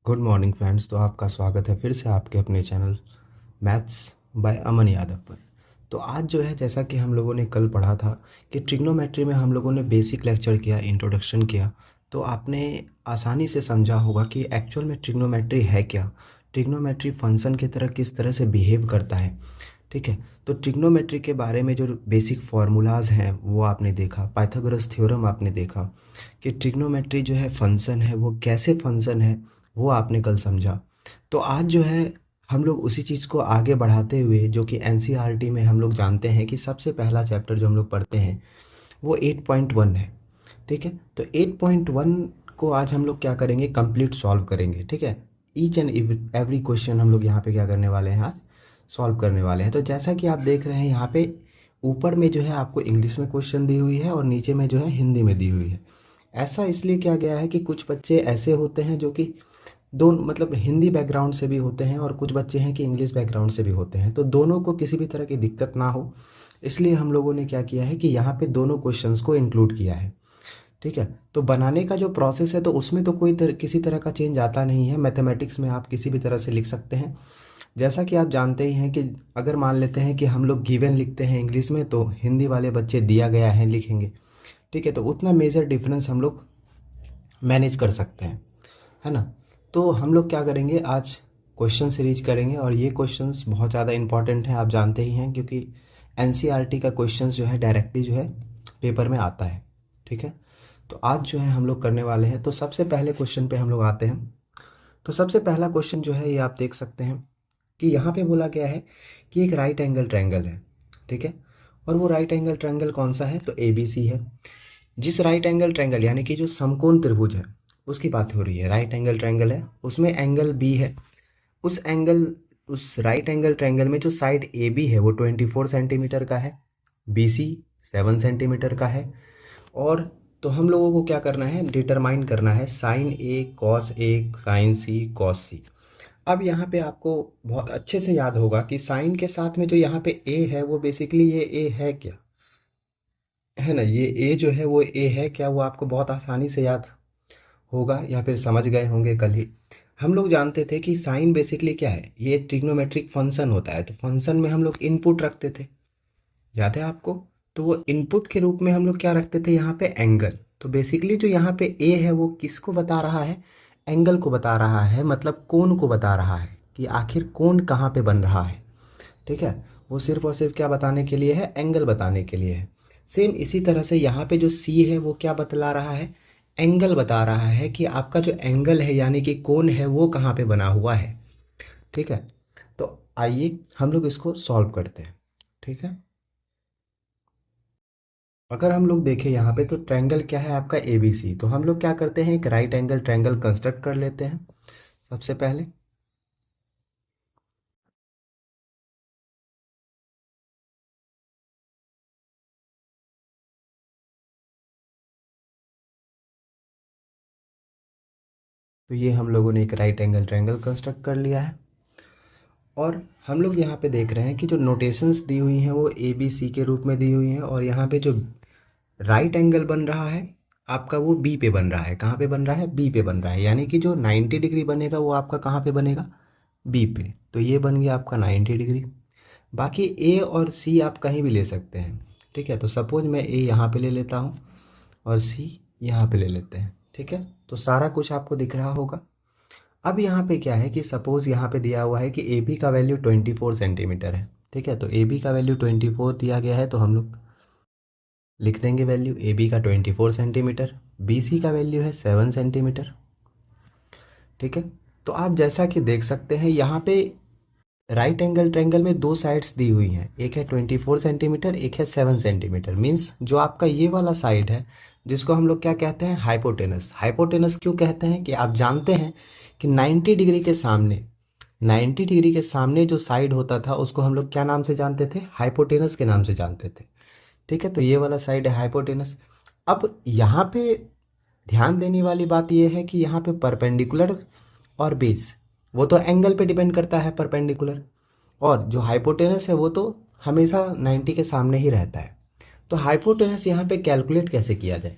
Good morning friends. तो आपका स्वागत है फिर से आपके अपने चैनल मैथ्स बाय अमन यादव पर। तो आज जो है, जैसा कि हम लोगों ने कल पढ़ा था कि ट्रिग्नोमेट्री में हम लोगों ने बेसिक लेक्चर किया, इंट्रोडक्शन किया। तो आपने आसानी से समझा होगा कि एक्चुअल में ट्रिग्नोमेट्री है क्या, ट्रिग्नोमेट्री फंक्शन की तरह किस तरह से बिहेव करता है। ठीक है। तो ट्रिग्नोमेट्री के बारे में जो बेसिक फार्मूलाज हैं वो आपने देखा, पाइथागोरस थ्योरम आपने देखा कि ट्रिग्नोमेट्री जो है फंक्शन है, वो कैसे फंक्शन है वो आपने कल समझा। तो आज जो है हम लोग उसी चीज़ को आगे बढ़ाते हुए, जो कि एनसीईआरटी में हम लोग जानते हैं कि सबसे पहला चैप्टर जो हम लोग पढ़ते हैं वो 8.1 है। ठीक है। तो 8.1 को आज हम लोग क्या करेंगे, कंप्लीट सॉल्व करेंगे। ठीक है। ईच एंड एवरी क्वेश्चन हम लोग यहाँ पे क्या करने वाले हैं, आज सॉल्व करने वाले हैं। तो जैसा कि आप देख रहे हैं यहाँ पे ऊपर में जो है आपको इंग्लिश में क्वेश्चन दी हुई है और नीचे में जो है हिंदी में दी हुई है। ऐसा इसलिए किया गया है कि कुछ बच्चे ऐसे होते हैं जो कि दोनों मतलब हिंदी बैकग्राउंड से भी होते हैं और कुछ बच्चे हैं कि इंग्लिश बैकग्राउंड से भी होते हैं। तो दोनों को किसी भी तरह की दिक्कत ना हो, इसलिए हम लोगों ने क्या किया है कि यहाँ पे दोनों क्वेश्चंस को इंक्लूड किया है। ठीक है। तो बनाने का जो प्रोसेस है तो उसमें तो किसी तरह का चेंज आता नहीं है। मैथमेटिक्स में आप किसी भी तरह से लिख सकते हैं। जैसा कि आप जानते ही हैं कि अगर मान लेते हैं कि हम लोग गिवन लिखते हैं इंग्लिश में, तो हिंदी वाले बच्चे दिया गया है लिखेंगे। ठीक है। तो उतना मेजर डिफरेंस हम लोग मैनेज कर सकते हैं, है ना। तो हम लोग क्या करेंगे, आज क्वेश्चन सीरीज करेंगे और ये क्वेश्चंस बहुत ज़्यादा इंपॉर्टेंट हैं, आप जानते ही हैं, क्योंकि एनसीईआरटी का क्वेश्चंस जो है डायरेक्टली जो है पेपर में आता है। ठीक है। तो आज जो है हम लोग करने वाले हैं। तो सबसे पहले क्वेश्चन पे हम लोग आते हैं। तो सबसे पहला क्वेश्चन जो है ये आप देख सकते हैं कि यहाँ पे बोला गया है कि एक राइट एंगल ट्रायंगल है। ठीक है। और वो राइट एंगल ट्रायंगल कौन सा है, तो ए बी सी है। जिस राइट एंगल ट्रायंगल यानी कि जो समकोण त्रिभुज है उसकी बात हो रही है, राइट एंगल ट्रायंगल है, उसमें एंगल बी है। उस एंगल उस राइट एंगल ट्रायंगल में जो साइड ए बी है वो 24 सेंटीमीटर का है, बी सी 7 सेंटीमीटर का है। और तो हम लोगों को क्या करना है, डिटरमाइन करना है sine A cos A sign C cos सी। अब यहाँ पे आपको बहुत अच्छे से याद होगा कि साइन के साथ में जो यहाँ पे ए है वो बेसिकली ये ए है क्या, है ना। ये ए जो है वो ए है क्या, वो आपको बहुत आसानी से याद होगा या फिर समझ गए होंगे कल ही। हम लोग जानते थे कि साइन बेसिकली क्या है, ये ट्रिग्नोमेट्रिक फंक्शन होता है। तो फंक्शन में हम लोग इनपुट रखते थे, याद है आपको। तो वो इनपुट के रूप में हम लोग क्या रखते थे, यहाँ पे एंगल। तो बेसिकली जो यहाँ पे ए है वो किसको बता रहा है, एंगल को बता रहा है, मतलब कोण को बता रहा है कि आखिर कोण कहाँ पे बन रहा है। ठीक है। वो सिर्फ और सिर्फ क्या बताने के लिए है, एंगल बताने के लिए है। सेम इसी तरह से यहाँ पे जो सी है वो क्या बतला रहा है, एंगल बता रहा है कि आपका जो एंगल है यानी कि कोण है वो कहाँ पे बना हुआ है। ठीक है। तो आइए हम लोग इसको सॉल्व करते हैं। ठीक है। अगर हम लोग देखें यहाँ पे तो ट्रायंगल क्या है आपका ए बी सी, तो हम लोग क्या करते हैं, एक राइट एंगल ट्रायंगल कंस्ट्रक्ट कर लेते हैं सबसे पहले। तो ये हम लोगों ने एक राइट एंगल ट्रायंगल कंस्ट्रक्ट कर लिया है। और हम लोग यहाँ पे देख रहे हैं कि जो नोटेशंस दी हुई हैं वो ए बी सी के रूप में दी हुई हैं, और यहाँ पे जो राइट एंगल बन रहा है आपका वो बी पे बन रहा है। कहाँ पे बन रहा है, बी पे बन रहा है। यानी कि जो 90 डिग्री बनेगा वो आपका कहाँ पे बनेगा, बी पे। तो ये बन गया आपका 90 डिग्री। बाकी ए और सी आप कहीं भी ले सकते हैं। ठीक है। तो सपोज मैं ए यहाँ पे ले लेता हूँ और सी यहाँ पे ले लेते हैं। ठीक है। तो सारा कुछ आपको दिख रहा होगा। अब यहाँ पे क्या है कि सपोज़ यहाँ पे दिया हुआ है कि ए बी का वैल्यू 24 सेंटीमीटर है। ठीक है। तो ए बी का वैल्यू 24 दिया गया है, तो हम लोग लिख देंगे वैल्यू ए बी का 24 सेंटीमीटर, बी सी का वैल्यू है 7 सेंटीमीटर। ठीक है। तो आप जैसा कि देख सकते हैं यहाँ पे राइट एंगल ट्रायंगल में दो साइड्स दी हुई हैं, एक है 24 सेंटीमीटर, एक है 7 सेंटीमीटर। मीन्स जो आपका ये वाला साइड है जिसको हम लोग क्या कहते हैं, हाइपोटेनस। हाइपोटेनस क्यों कहते हैं कि आप जानते हैं कि 90 डिग्री के सामने, 90 डिग्री के सामने जो साइड होता था उसको हम लोग क्या नाम से जानते थे, हाइपोटेनस के नाम से जानते थे। ठीक है। तो ये वाला साइड है हाइपोटेनस। अब यहाँ पे ध्यान देने वाली बात यह है कि यहाँ पे परपेंडिकुलर और बेस, वो तो एंगल पे डिपेंड करता है परपेंडिकुलर, और जो हाइपोटेनस है वो तो हमेशा 90 के सामने ही रहता है। तो हाइपोटेनस यहाँ पे कैलकुलेट कैसे किया जाए।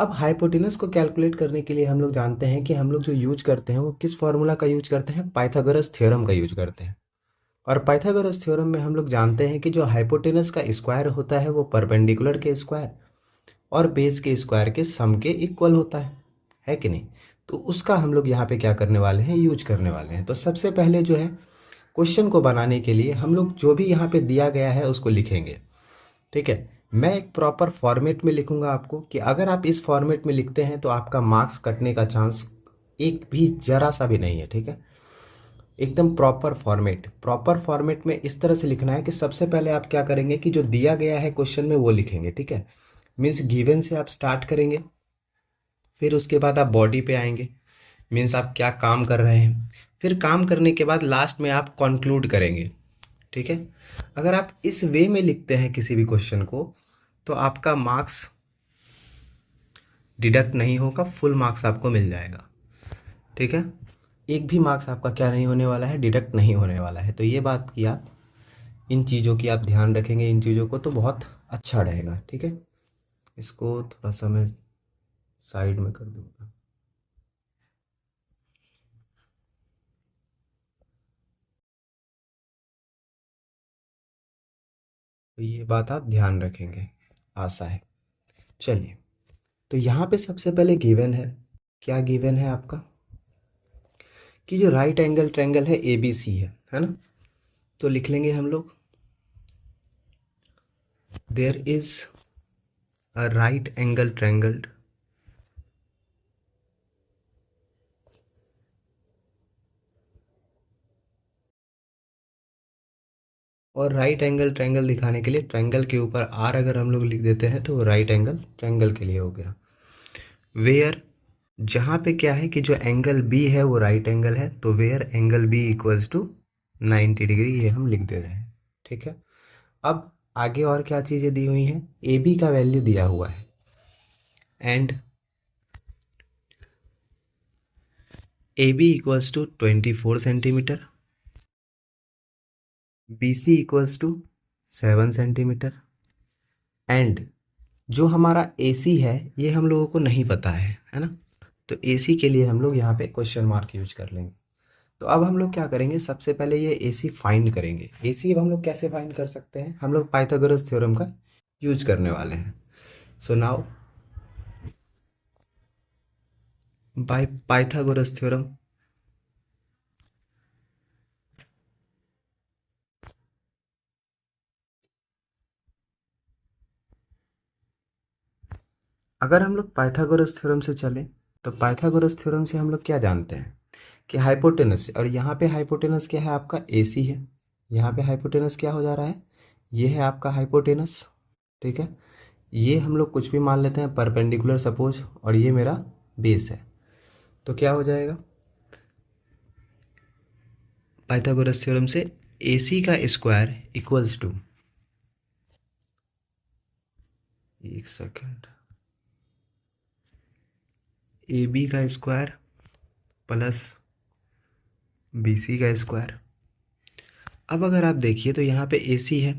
अब हाइपोटेनस को कैलकुलेट करने के लिए हम लोग जानते हैं कि हम लोग जो यूज करते हैं वो किस फॉर्मूला का यूज करते हैं, पाइथागोरस थ्योरम का यूज करते हैं। और पाइथागोरस थ्योरम में हम लोग जानते हैं कि जो हाइपोटेनस का स्क्वायर होता है वो परपेंडिकुलर के स्क्वायर और बेस के स्क्वायर के सम के इक्वल होता है कि नहीं। तो उसका हम लोग यहाँ पे क्या करने वाले हैं, यूज करने वाले हैं। तो सबसे पहले जो है क्वेश्चन को बनाने के लिए हम लोग जो भी यहाँ पे दिया गया है उसको लिखेंगे। ठीक है, मैं एक प्रॉपर फॉर्मेट में लिखूंगा आपको कि अगर आप इस फॉर्मेट में लिखते हैं तो आपका मार्क्स कटने का चांस एक भी जरा सा भी नहीं है। ठीक है, एकदम प्रॉपर फॉर्मेट में इस तरह से लिखना है कि सबसे पहले आप क्या करेंगे कि जो दिया गया है क्वेश्चन में वो लिखेंगे। ठीक है, मीन्स गिवन से आप स्टार्ट करेंगे, फिर उसके बाद आप बॉडी पे आएंगे, मीन्स आप क्या काम कर रहे हैं, फिर काम करने के बाद लास्ट में आप कंक्लूड करेंगे। ठीक है, अगर आप इस वे में लिखते हैं किसी भी क्वेश्चन को तो आपका मार्क्स डिडक्ट नहीं होगा, फुल मार्क्स आपको मिल जाएगा। ठीक है, एक भी मार्क्स आपका क्या नहीं होने वाला है, डिडक्ट नहीं होने वाला है। तो ये बात की आप, इन चीज़ों की आप ध्यान रखेंगे, इन चीज़ों को, तो बहुत अच्छा रहेगा। ठीक है, इसको थोड़ा सा मैं साइड में कर दूंगा। तो ये बात आप ध्यान रखेंगे, आशा है। चलिए, तो यहाँ पे सबसे पहले गिवन है, क्या गिवन है आपका कि जो राइट एंगल ट्रायंगल है ए बी सी है ना। तो लिख लेंगे हम लोग, there is a right angle triangle और राइट एंगल ट्रायंगल दिखाने के लिए ट्रायंगल के ऊपर आर अगर हम लोग लिख देते हैं तो राइट एंगल ट्रायंगल के लिए हो गया। वेयर, जहाँ पे क्या है कि जो एंगल बी है वो राइट एंगल है, तो where angle B equals to 90 degree, ये हम लिख दे रहे हैं। ठीक है, अब आगे और क्या चीज़ें दी हुई हैं, ए बी का वैल्यू दिया हुआ है and A B equals to 24 centimetre, B C equals to 7 centimetre and जो हमारा ए सी है ये हम लोगों को नहीं पता है ना। तो ए सी के लिए हम लोग यहाँ पे क्वेश्चन मार्क यूज कर लेंगे। तो अब हम लोग क्या करेंगे, सबसे पहले ये ए सी फाइंड करेंगे। ए सी अब हम लोग कैसे फाइंड कर सकते हैं, हम लोग पाइथागोरस थ्योरम का यूज करने वाले हैं। So now by Pythagoras theorem, अगर हम लोग पाइथागोरस थ्योरम से चलें तो पाइथागोरस थ्योरम से हम लोग क्या जानते हैं कि हाइपोटेनस, और यहाँ पे हाइपोटेनस क्या है आपका ए सी है, यहाँ पे हाइपोटेनस क्या हो जा रहा है, ये है आपका हाइपोटेनस। ठीक है, ये हम लोग कुछ भी मान लेते हैं परपेंडिकुलर सपोज, और ये मेरा बेस है। तो क्या हो जाएगा पाइथागोरस थ्योरम से, ए सी का स्क्वायर इक्वल्स टू, एक सेकेंड, ए बी का स्क्वायर प्लस बी सी का स्क्वायर। अब अगर आप देखिए तो यहाँ पे ए सी है,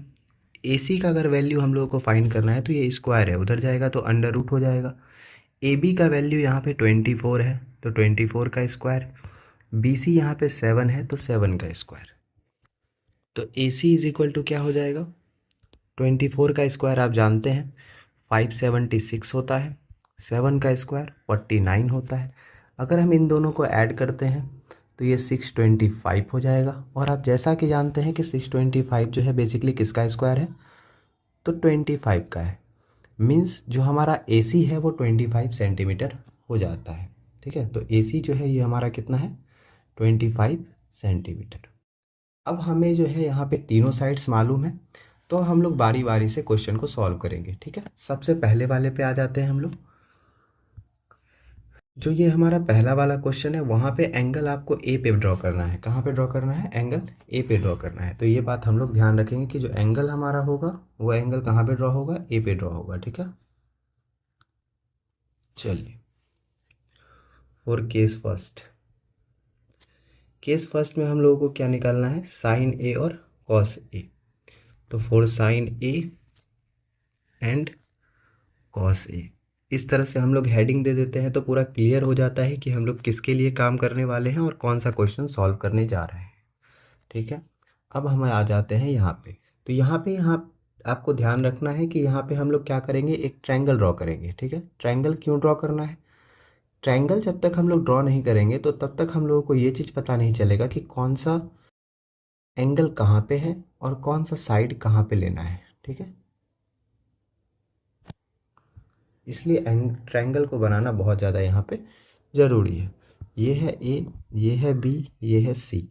ए सी का अगर वैल्यू हम लोगों को फाइंड करना है तो ये स्क्वायर है, उधर जाएगा तो अंडर रूट हो जाएगा। ए बी का वैल्यू यहाँ पे 24 है तो 24 का स्क्वायर, बी सी यहाँ पे 7 है तो 7 का स्क्वायर। तो A C is equal to क्या हो जाएगा, 24 का स्क्वायर आप जानते हैं 576 होता है, 7 का स्क्वायर 49 होता है। अगर हम इन दोनों को ऐड करते हैं तो ये 625 हो जाएगा। और आप जैसा कि जानते हैं कि 625 जो है बेसिकली किसका स्क्वायर है, तो 25 का है। मीन्स जो हमारा ए सी है वो 25 सेंटीमीटर हो जाता है। ठीक है, तो ए सी जो है ये हमारा कितना है, 25 सेंटीमीटर। अब हमें जो है यहाँ पे तीनों साइड्स मालूम है, तो हम लोग बारी बारी से क्वेश्चन को सॉल्व करेंगे। ठीक है, सबसे पहले वाले पे आ जाते हैं हम लोग। जो ये हमारा पहला वाला क्वेश्चन है वहाँ पे एंगल आपको ए पे ड्रॉ करना है। कहाँ पे ड्रॉ करना है, एंगल ए पे ड्रॉ करना है। तो ये बात हम लोग ध्यान रखेंगे कि जो एंगल हमारा होगा वो एंगल कहाँ पे ड्रॉ होगा, ए पे ड्रॉ होगा। ठीक है, चलिए और केस फर्स्ट में हम लोगों को क्या निकालना है, साइन ए और कॉस ए। तो for sine A and cos A, इस तरह से हम लोग हेडिंग दे देते हैं तो पूरा क्लियर हो जाता है कि हम लोग किसके लिए काम करने वाले हैं और कौन सा क्वेश्चन सॉल्व करने जा रहे हैं। ठीक है, अब हम आ जाते हैं यहाँ पे। तो यहाँ आपको ध्यान रखना है कि यहाँ पे हम लोग क्या करेंगे, एक ट्रायंगल ड्रॉ करेंगे। ठीक है, ट्रायंगल क्यों ड्रॉ करना है? ट्रायंगल जब तक हम लोग ड्रॉ नहीं करेंगे तो तब तक हम लोगों को ये चीज़ पता नहीं चलेगा कि कौन सा एंगल कहाँ पे है और कौन सा साइड कहाँ पे लेना है। ठीक है, इसलिए ट्रायंगल को बनाना बहुत ज़्यादा यहाँ पे ज़रूरी है। ये है ए, ये है बी, ये है सी।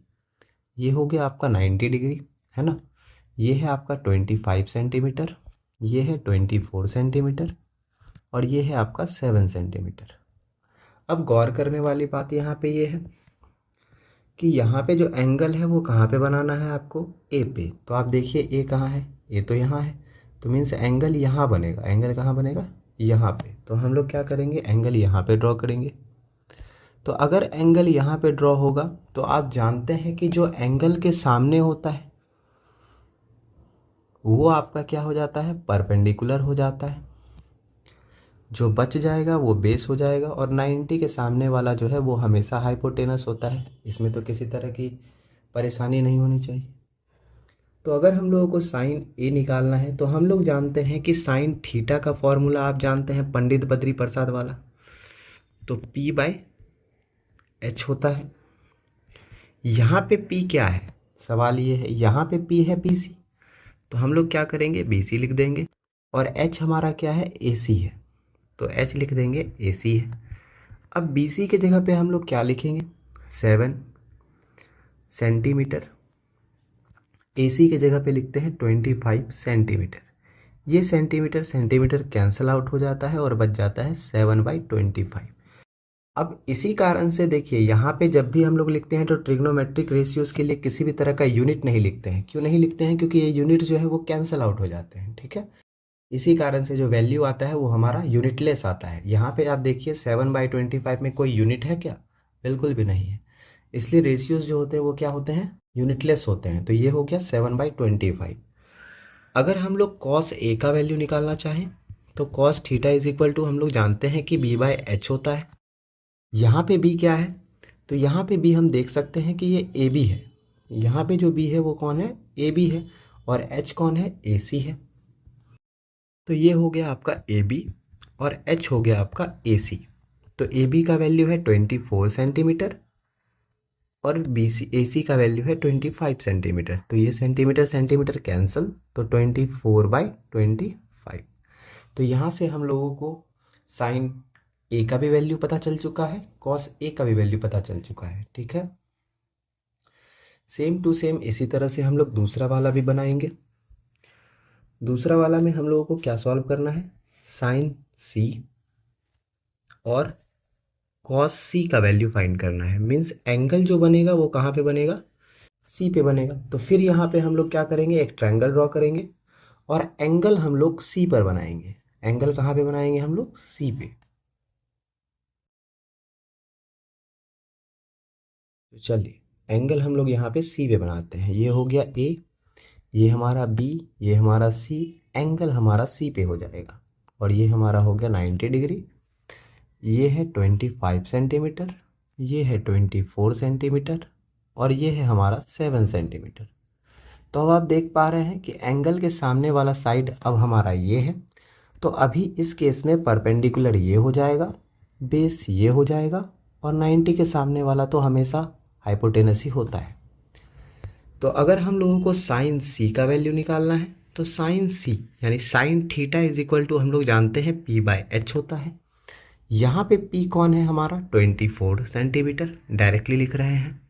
ये हो गया आपका 90 डिग्री, है ना। ये है आपका 25 सेंटीमीटर, ये है 24 सेंटीमीटर और ये है आपका 7 सेंटीमीटर। अब गौर करने वाली बात यहाँ पे ये है कि यहाँ पे जो एंगल है वो कहाँ पे बनाना है आपको, ए पे। तो आप देखिए ए कहाँ है, ए तो यहाँ है, तो मीन्स एंगल यहाँ बनेगा। एंगल कहाँ बनेगा, यहाँ पे। तो हम लोग क्या करेंगे, एंगल यहाँ पे ड्रॉ करेंगे। तो अगर एंगल यहाँ पे ड्रॉ होगा तो आप जानते हैं कि जो एंगल के सामने होता है वो आपका क्या हो जाता है, परपेंडिकुलर हो जाता है। जो बच जाएगा वो बेस हो जाएगा और 90 के सामने वाला जो है वो हमेशा हाइपोटेनस होता है। इसमें तो किसी तरह की परेशानी नहीं होनी चाहिए। तो अगर हम लोगों को साइन ए निकालना है तो हम लोग जानते हैं कि साइन थीटा का फॉर्मूला आप जानते हैं, पंडित बद्री प्रसाद वाला। तो पी बाय एच होता है। यहाँ पे पी क्या है, सवाल ये है, यहाँ पे पी है बी सी, तो हम लोग क्या करेंगे, बी सी लिख देंगे। और एच हमारा क्या है, ए सी है, तो एच लिख देंगे, ए सी है। अब बी सी के जगह पे हम लोग क्या लिखेंगे, 7 सेंटीमीटर। ए सी के जगह पे लिखते हैं 25 सेंटीमीटर। ये सेंटीमीटर सेंटीमीटर कैंसल आउट हो जाता है और बच जाता है 7/25। अब इसी कारण से देखिए यहाँ पे जब भी हम लोग लिखते हैं तो ट्रिग्नोमेट्रिक रेशियोज के लिए किसी भी तरह का यूनिट नहीं लिखते हैं। क्यों नहीं लिखते हैं, क्योंकि ये यूनिट जो है वो कैंसल आउट हो जाते हैं। ठीक है, इसी कारण से जो वैल्यू आता है वो हमारा यूनिटलेस आता है। यहाँ पे आप देखिए 7/25 में कोई यूनिट है क्या, बिल्कुल भी नहीं है। इसलिए रेशियोज जो होते हैं वो क्या होते हैं, यूनिटलेस होते हैं। तो ये हो गया 7/25। अगर हम लोग कॉस ए का वैल्यू निकालना चाहें तो cos theta is equal to, हम लोग जानते हैं कि बी बाय एच होता है। यहाँ पे बी क्या है, तो यहाँ पे बी हम देख सकते हैं कि ये ए बी है। यहाँ पे जो बी है वो कौन है, ए बी है। और एच कौन है, ए सी है। तो ये हो गया आपका ए बी और एच हो गया आपका ए सी। तो ए बी का वैल्यू है 24 सेंटीमीटर और बी सी ए सी का वैल्यू है 25 सेंटीमीटर। तो ये सेंटीमीटर सेंटीमीटर कैंसिल, तो 24/25। तो यहाँ से हम लोगों को साइन ए का भी वैल्यू पता चल चुका है, कॉस ए का भी वैल्यू पता चल चुका है। ठीक है, सेम टू सेम इसी तरह से हम लोग दूसरा वाला भी बनाएंगे। दूसरा वाला में हम लोगों को क्या सॉल्व करना है, साइन सी और कॉस सी का वैल्यू फाइंड करना है। मीन्स एंगल जो बनेगा वो कहाँ पे बनेगा, सी पे बनेगा। तो फिर यहाँ पे हम लोग क्या करेंगे, एक ट्रायंगल ड्रॉ करेंगे और एंगल हम लोग सी पर बनाएंगे। एंगल कहाँ पे बनाएंगे, हम लोग सी पे। तो चलिए एंगल हम लोग यहाँ पे सी पे बनाते हैं। ये हो गया ए, ये हमारा बी, ये हमारा सी। एंगल हमारा सी पे हो जाएगा और ये हमारा हो गया 90 डिग्री। ये है 25 सेंटीमीटर, ये है 24 सेंटीमीटर और ये है हमारा 7 सेंटीमीटर। तो अब आप देख पा रहे हैं कि एंगल के सामने वाला साइड अब हमारा ये है। तो अभी इस केस में परपेंडिकुलर ये हो जाएगा, बेस ये हो जाएगा और 90 के सामने वाला तो हमेशा हाइपोटेनस ही होता है। तो अगर हम लोगों को साइन सी का वैल्यू निकालना है तो साइन सी यानी sine theta is equal to, हम लोग जानते हैं पी बाय एच होता है। यहाँ पे पी कौन है हमारा, 24 सेंटीमीटर, डायरेक्टली लिख रहे हैं।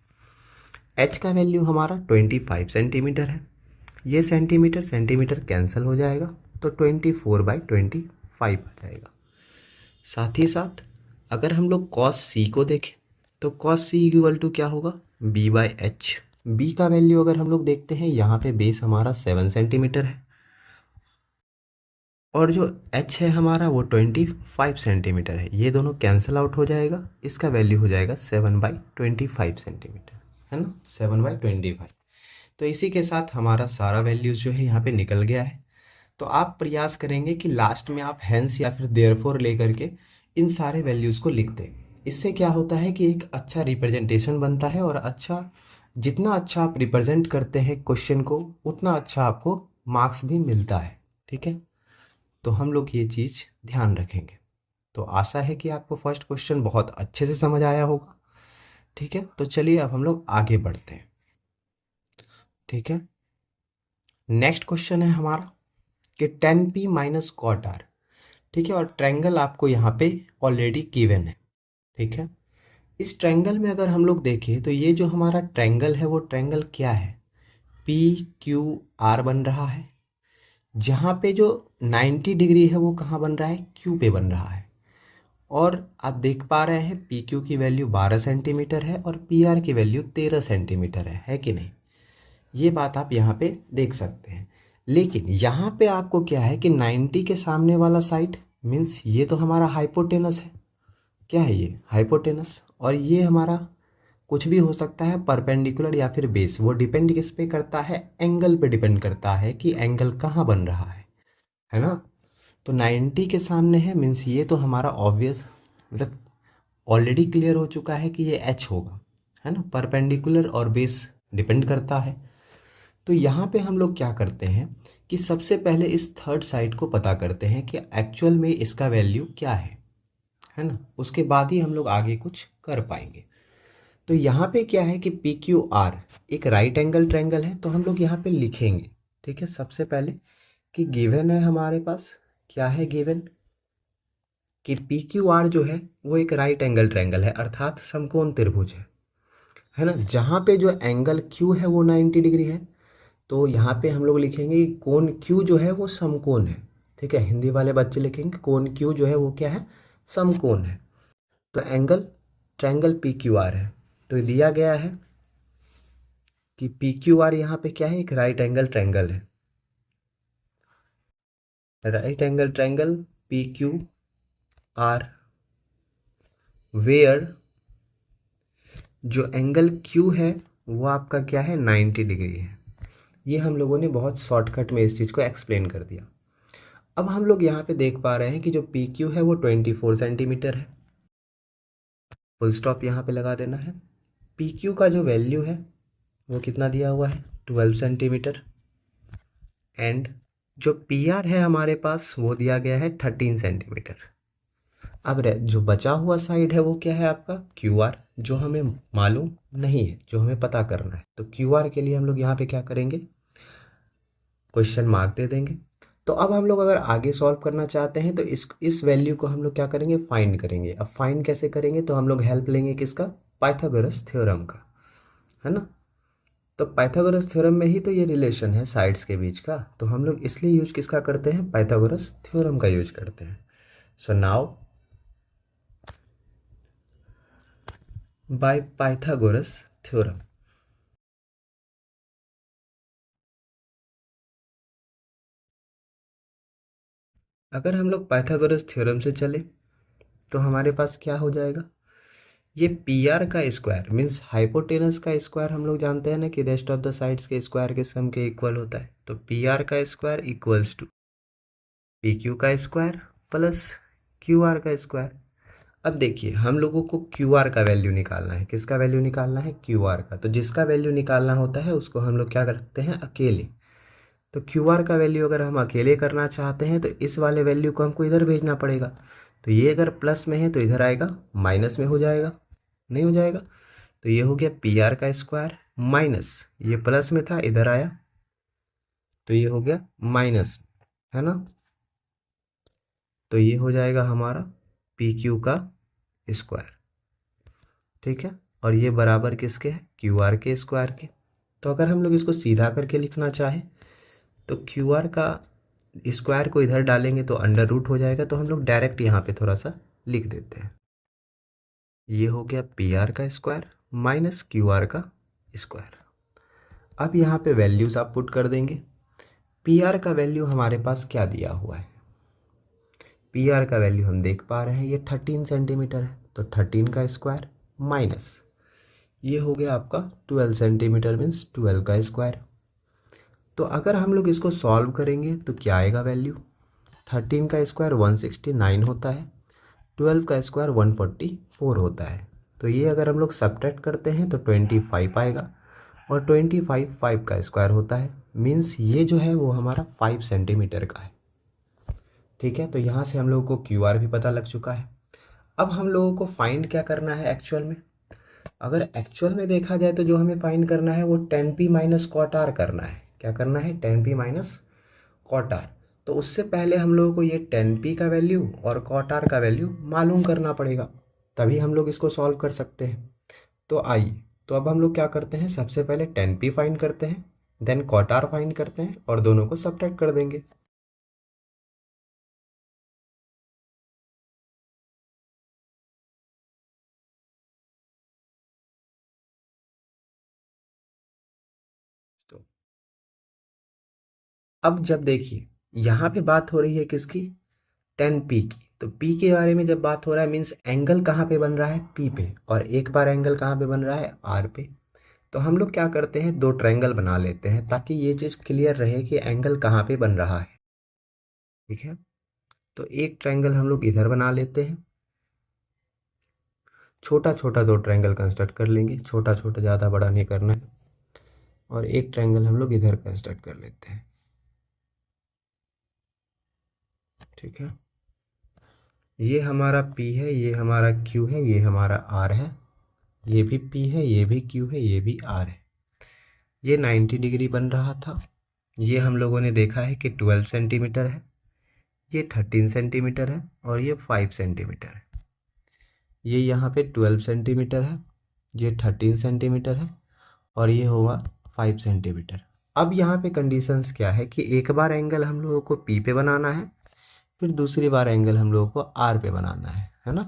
एच का वैल्यू हमारा 25 सेंटीमीटर है। ये सेंटीमीटर सेंटीमीटर कैंसिल हो जाएगा तो 24/25 आ जाएगा। साथ ही साथ अगर हम लोग कॉस सी को देखें तो कॉस सी इक्वल टू क्या होगा, बी बाय एच। बी का वैल्यू अगर हम लोग देखते हैं, यहाँ पे बेस हमारा 7 सेंटीमीटर है और जो एच है हमारा वो 25 सेंटीमीटर है। ये दोनों कैंसिल आउट हो जाएगा, इसका वैल्यू हो जाएगा 7/25 सेंटीमीटर, है ना, 7/25। तो इसी के साथ हमारा सारा वैल्यूज़ जो है यहाँ पे निकल गया है। तो आप प्रयास करेंगे कि लास्ट में आप हैंस या फिर देयरफॉर लेकर के इन सारे वैल्यूज़ को लिख दें। इससे क्या होता है कि एक अच्छा रिप्रेजेंटेशन बनता है और जितना अच्छा आप रिप्रेजेंट करते हैं क्वेश्चन को, उतना अच्छा आपको मार्क्स भी मिलता है। ठीक है, तो हम लोग ये चीज़ ध्यान रखेंगे। तो आशा है कि आपको फर्स्ट क्वेश्चन बहुत अच्छे से समझ आया होगा। ठीक है, तो चलिए अब हम लोग आगे बढ़ते हैं। ठीक है, नेक्स्ट क्वेश्चन है हमारा कि 10p माइनस कॉट आर। ठीक है, और ट्रायंगल आपको यहाँ पे ऑलरेडी गिवन है। ठीक है, इस ट्रायंगल में अगर हम लोग देखें तो ये जो हमारा ट्रायंगल है वो ट्रायंगल क्या है, पी क्यू आर बन रहा है। जहाँ पे जो 90 डिग्री है वो कहाँ बन रहा है, क्यू पे बन रहा है। और आप देख पा रहे हैं पी क्यू की वैल्यू 12 सेंटीमीटर है और पी आर की वैल्यू 13 सेंटीमीटर है कि नहीं। ये बात आप यहाँ पे देख सकते हैं। लेकिन यहाँ पे आपको क्या है कि 90 के सामने वाला साइड मीन्स ये तो हमारा हाइपोटेनस है। क्या है ये, हाइपोटेनस। और ये हमारा कुछ भी हो सकता है, परपेंडिकुलर या फिर बेस। वो डिपेंड किस पे करता है, एंगल पे डिपेंड करता है कि एंगल कहाँ बन रहा है ना। तो 90 के सामने है मीन्स ये तो हमारा ऑब्वियस, मतलब ऑलरेडी क्लियर हो चुका है कि ये एच होगा, है ना। परपेंडिकुलर और बेस डिपेंड करता है। तो यहाँ पे हम लोग क्या करते हैं कि सबसे पहले इस थर्ड साइड को पता करते हैं कि एक्चुअल में इसका वैल्यू क्या है ना। उसके बाद ही हम लोग आगे कुछ कर पाएंगे। तो यहाँ पे क्या है कि पी क्यू आर एक राइट एंगल ट्रायंगल है, तो हम लोग यहाँ पे लिखेंगे। ठीक है, सबसे पहले कि गिवन है हमारे पास, क्या है गिवन कि पी क्यू आर जो है वो एक राइट एंगल ट्रायंगल है, अर्थात समकोण त्रिभुज है ना। जहाँ पे जो एंगल क्यू है वो 90 डिग्री है। तो यहाँ पे हम लोग लिखेंगे कि कोण क्यू जो है वो समकोण है। ठीक है, हिंदी वाले बच्चे लिखेंगे कोण क्यू जो है वो क्या है, समकोण है। तो angle triangle P Q are है। तो दिया गया है कि पी क्यू आर यहाँ पे क्या है, एक राइट एंगल ट्रायंगल है। Right angle triangle P Q R where जो एंगल क्यू है वो आपका क्या है, 90 डिग्री है। ये हम लोगों ने बहुत शॉर्टकट में इस चीज़ को एक्सप्लेन कर दिया। अब हम लोग यहाँ पे देख पा रहे हैं कि जो पी क्यू है वो 24 सेंटीमीटर है। फुल स्टॉप यहाँ पे लगा देना है। पी क्यू का जो वैल्यू है वो कितना दिया हुआ है, 12 सेंटीमीटर। एंड जो पी आर है हमारे पास वो दिया गया है 13 सेंटीमीटर। अब जो बचा हुआ साइड है वो क्या है आपका, क्यू आर, जो हमें मालूम नहीं है, जो हमें पता करना है। तो क्यू आर के लिए हम लोग यहाँ पे क्या करेंगे, क्वेश्चन मार्क दे देंगे। तो अब हम लोग अगर आगे सॉल्व करना चाहते हैं तो इस वैल्यू को हम लोग क्या करेंगे, फाइंड करेंगे। अब फाइंड कैसे करेंगे, तो हम लोग हेल्प लेंगे किसका, पाइथागोरस थ्योरम का, है ना। तो पाइथागोरस थ्योरम में ही तो ये रिलेशन है साइड्स के बीच का। तो हम लोग इसलिए यूज किसका करते हैं, पाइथागोरस थ्योरम का यूज करते हैं। So now by Pythagoras theorem, अगर हम लोग पाइथागोरस थ्योरम से चले तो हमारे पास क्या हो जाएगा, ये पी आर का स्क्वायर मीन्स हाइपोटेनस का स्क्वायर, हम लोग जानते हैं ना कि रेस्ट ऑफ द साइड्स के स्क्वायर के सम के इक्वल होता है। तो पी आर का square equals to P Q का स्क्वायर प्लस क्यू आर का स्क्वायर। अब देखिए हम लोगों को क्यू आर का वैल्यू निकालना है, किसका वैल्यू निकालना है, क्यू आर का। तो जिसका वैल्यू निकालना होता है उसको हम लोग क्या करते हैं, अकेले। तो क्यू आर का वैल्यू अगर हम अकेले करना चाहते हैं तो इस वाले वैल्यू को हमको इधर भेजना पड़ेगा। तो ये अगर प्लस में है तो इधर आएगा, माइनस में हो जाएगा, नहीं हो जाएगा। तो ये हो गया पी आर का स्क्वायर माइनस, ये प्लस में था इधर आया तो ये हो गया माइनस, है ना। तो ये हो जाएगा हमारा पी क्यू का स्क्वायर। ठीक है, और ये बराबर किसके है, क्यू आर के स्क्वायर के। तो अगर हम लोग इसको सीधा करके लिखना चाहें तो क्यू आर का स्क्वायर को इधर डालेंगे तो अंडर रूट हो जाएगा। तो हम लोग डायरेक्ट यहाँ पे थोड़ा सा लिख देते हैं, ये हो गया पी आर का स्क्वायर माइनस क्यू आर का स्क्वायर। अब यहाँ पे वैल्यूज़ आप पुट कर देंगे। पी आर का वैल्यू हमारे पास क्या दिया हुआ है, पी आर का वैल्यू हम देख पा रहे हैं ये 13 सेंटीमीटर है। तो 13 का स्क्वायर माइनस ये हो गया आपका 12 सेंटीमीटर मीन्स 12 का स्क्वायर। तो अगर हम लोग इसको सॉल्व करेंगे तो क्या आएगा वैल्यू, 13 का स्क्वायर 169 होता है, 12 का स्क्वायर 144 होता है। तो ये अगर हम लोग सब्ट्रैक्ट करते हैं तो 25 आएगा, और 25 5 का स्क्वायर होता है, मीन्स ये जो है वो हमारा 5 सेंटीमीटर का है। ठीक है, तो यहाँ से हम लोगों को क्यू आर भी पता लग चुका है। अब हम लोगों को फाइंड क्या करना है एक्चुअल में। अगर एक्चुअल में देखा जाए तो जो हमें फाइंड करना है वो 10p माइनस कॉट आर करना है। क्या करना है, 10p माइनस कॉट आर। तो उससे पहले हम लोगों को ये 10p का वैल्यू और कॉट आर का वैल्यू मालूम करना पड़ेगा, तभी हम लोग इसको सॉल्व कर सकते हैं। तो आइए, तो अब हम लोग क्या करते हैं, सबसे पहले 10p फाइंड करते हैं, देन कॉट आर फाइंड करते हैं और दोनों को सब्ट्रैक्ट कर देंगे। तो अब जब देखिए यहाँ पे बात हो रही है किसकी, 10p की। तो p के बारे में जब बात हो रहा है मीन्स एंगल कहाँ पे बन रहा है, p पे, और एक बार एंगल कहाँ पे बन रहा है, r पे। तो हम लोग क्या करते हैं, दो ट्रायंगल बना लेते हैं ताकि ये चीज़ क्लियर रहे कि एंगल कहाँ पे बन रहा है। ठीक है, तो एक ट्रायंगल हम लोग इधर बना लेते हैं, छोटा छोटा दो ट्रायंगल कंस्ट्रक्ट कर लेंगे, छोटा छोटा, ज़्यादा बड़ा नहीं करना है। और एक ट्रायंगल हम लोग इधर कंस्ट्रक्ट कर लेते हैं। ठीक है, ये हमारा P है, ये हमारा Q है, ये हमारा R है, ये भी P है, ये भी Q है, ये भी R है। ये 90 डिग्री बन रहा था। ये हम लोगों ने देखा है कि 12 सेंटीमीटर है, ये 13 सेंटीमीटर है, और ये 5 सेंटीमीटर है। ये यहाँ पे 12 सेंटीमीटर है, ये 13 सेंटीमीटर है, और ये होगा 5 सेंटीमीटर। अब यहाँ पे कंडीशंस क्या है कि एक बार एंगल हम लोगों को P पे बनाना है, फिर दूसरी बार एंगल हम लोगों को R पे बनाना है ना।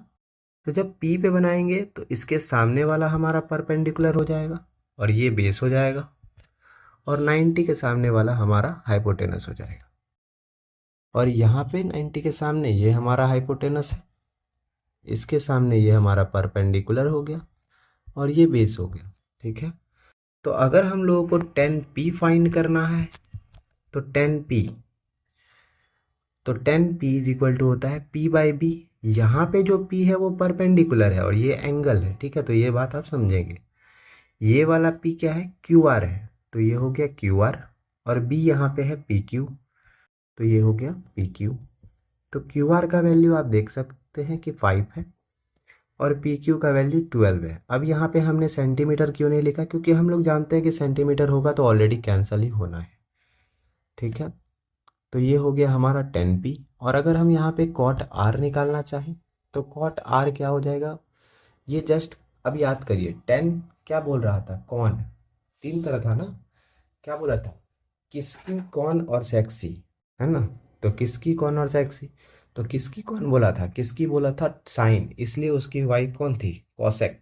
तो जब P पे बनाएंगे तो इसके सामने वाला हमारा परपेंडिकुलर हो जाएगा और ये बेस हो जाएगा, और 90 के सामने वाला हमारा हाइपोटेनस हो जाएगा। और यहाँ पे 90 के सामने ये हमारा हाइपोटेनस है, इसके सामने ये हमारा परपेंडिकुलर हो गया, और ये बेस हो गया। ठीक है, तो अगर हम लोगों को 10p फाइंड करना है तो 10p, तो 10p इज इक्वल टू होता है p बाई b। यहाँ पे जो p है वो परपेंडिकुलर है और ये एंगल है। ठीक है, तो ये बात आप समझेंगे। ये वाला p क्या है, QR है, तो ये हो गया QR, और b यहाँ पे है PQ, तो ये हो गया PQ। तो QR का वैल्यू आप देख सकते हैं कि 5 है, और PQ का वैल्यू 12 है। अब यहाँ पे हमने सेंटीमीटर क्यों नहीं लिखा, क्योंकि हम लोग जानते हैं कि सेंटीमीटर होगा तो ऑलरेडी कैंसिल ही होना है। ठीक है, तो ये हो गया हमारा 10p। और अगर हम यहाँ पे कॉट R निकालना चाहें तो कॉट R क्या हो जाएगा, ये जस्ट अब याद करिए, 10 क्या बोल रहा था, कौन, तीन तरह था ना, क्या बोला था, किसकी, कौन और सेक्सी, है ना। तो किसकी, कौन और सेक्सी, तो किसकी कौन बोला था, किसकी बोला था साइन, इसलिए उसकी वाइफ कौन थी, कॉसेक,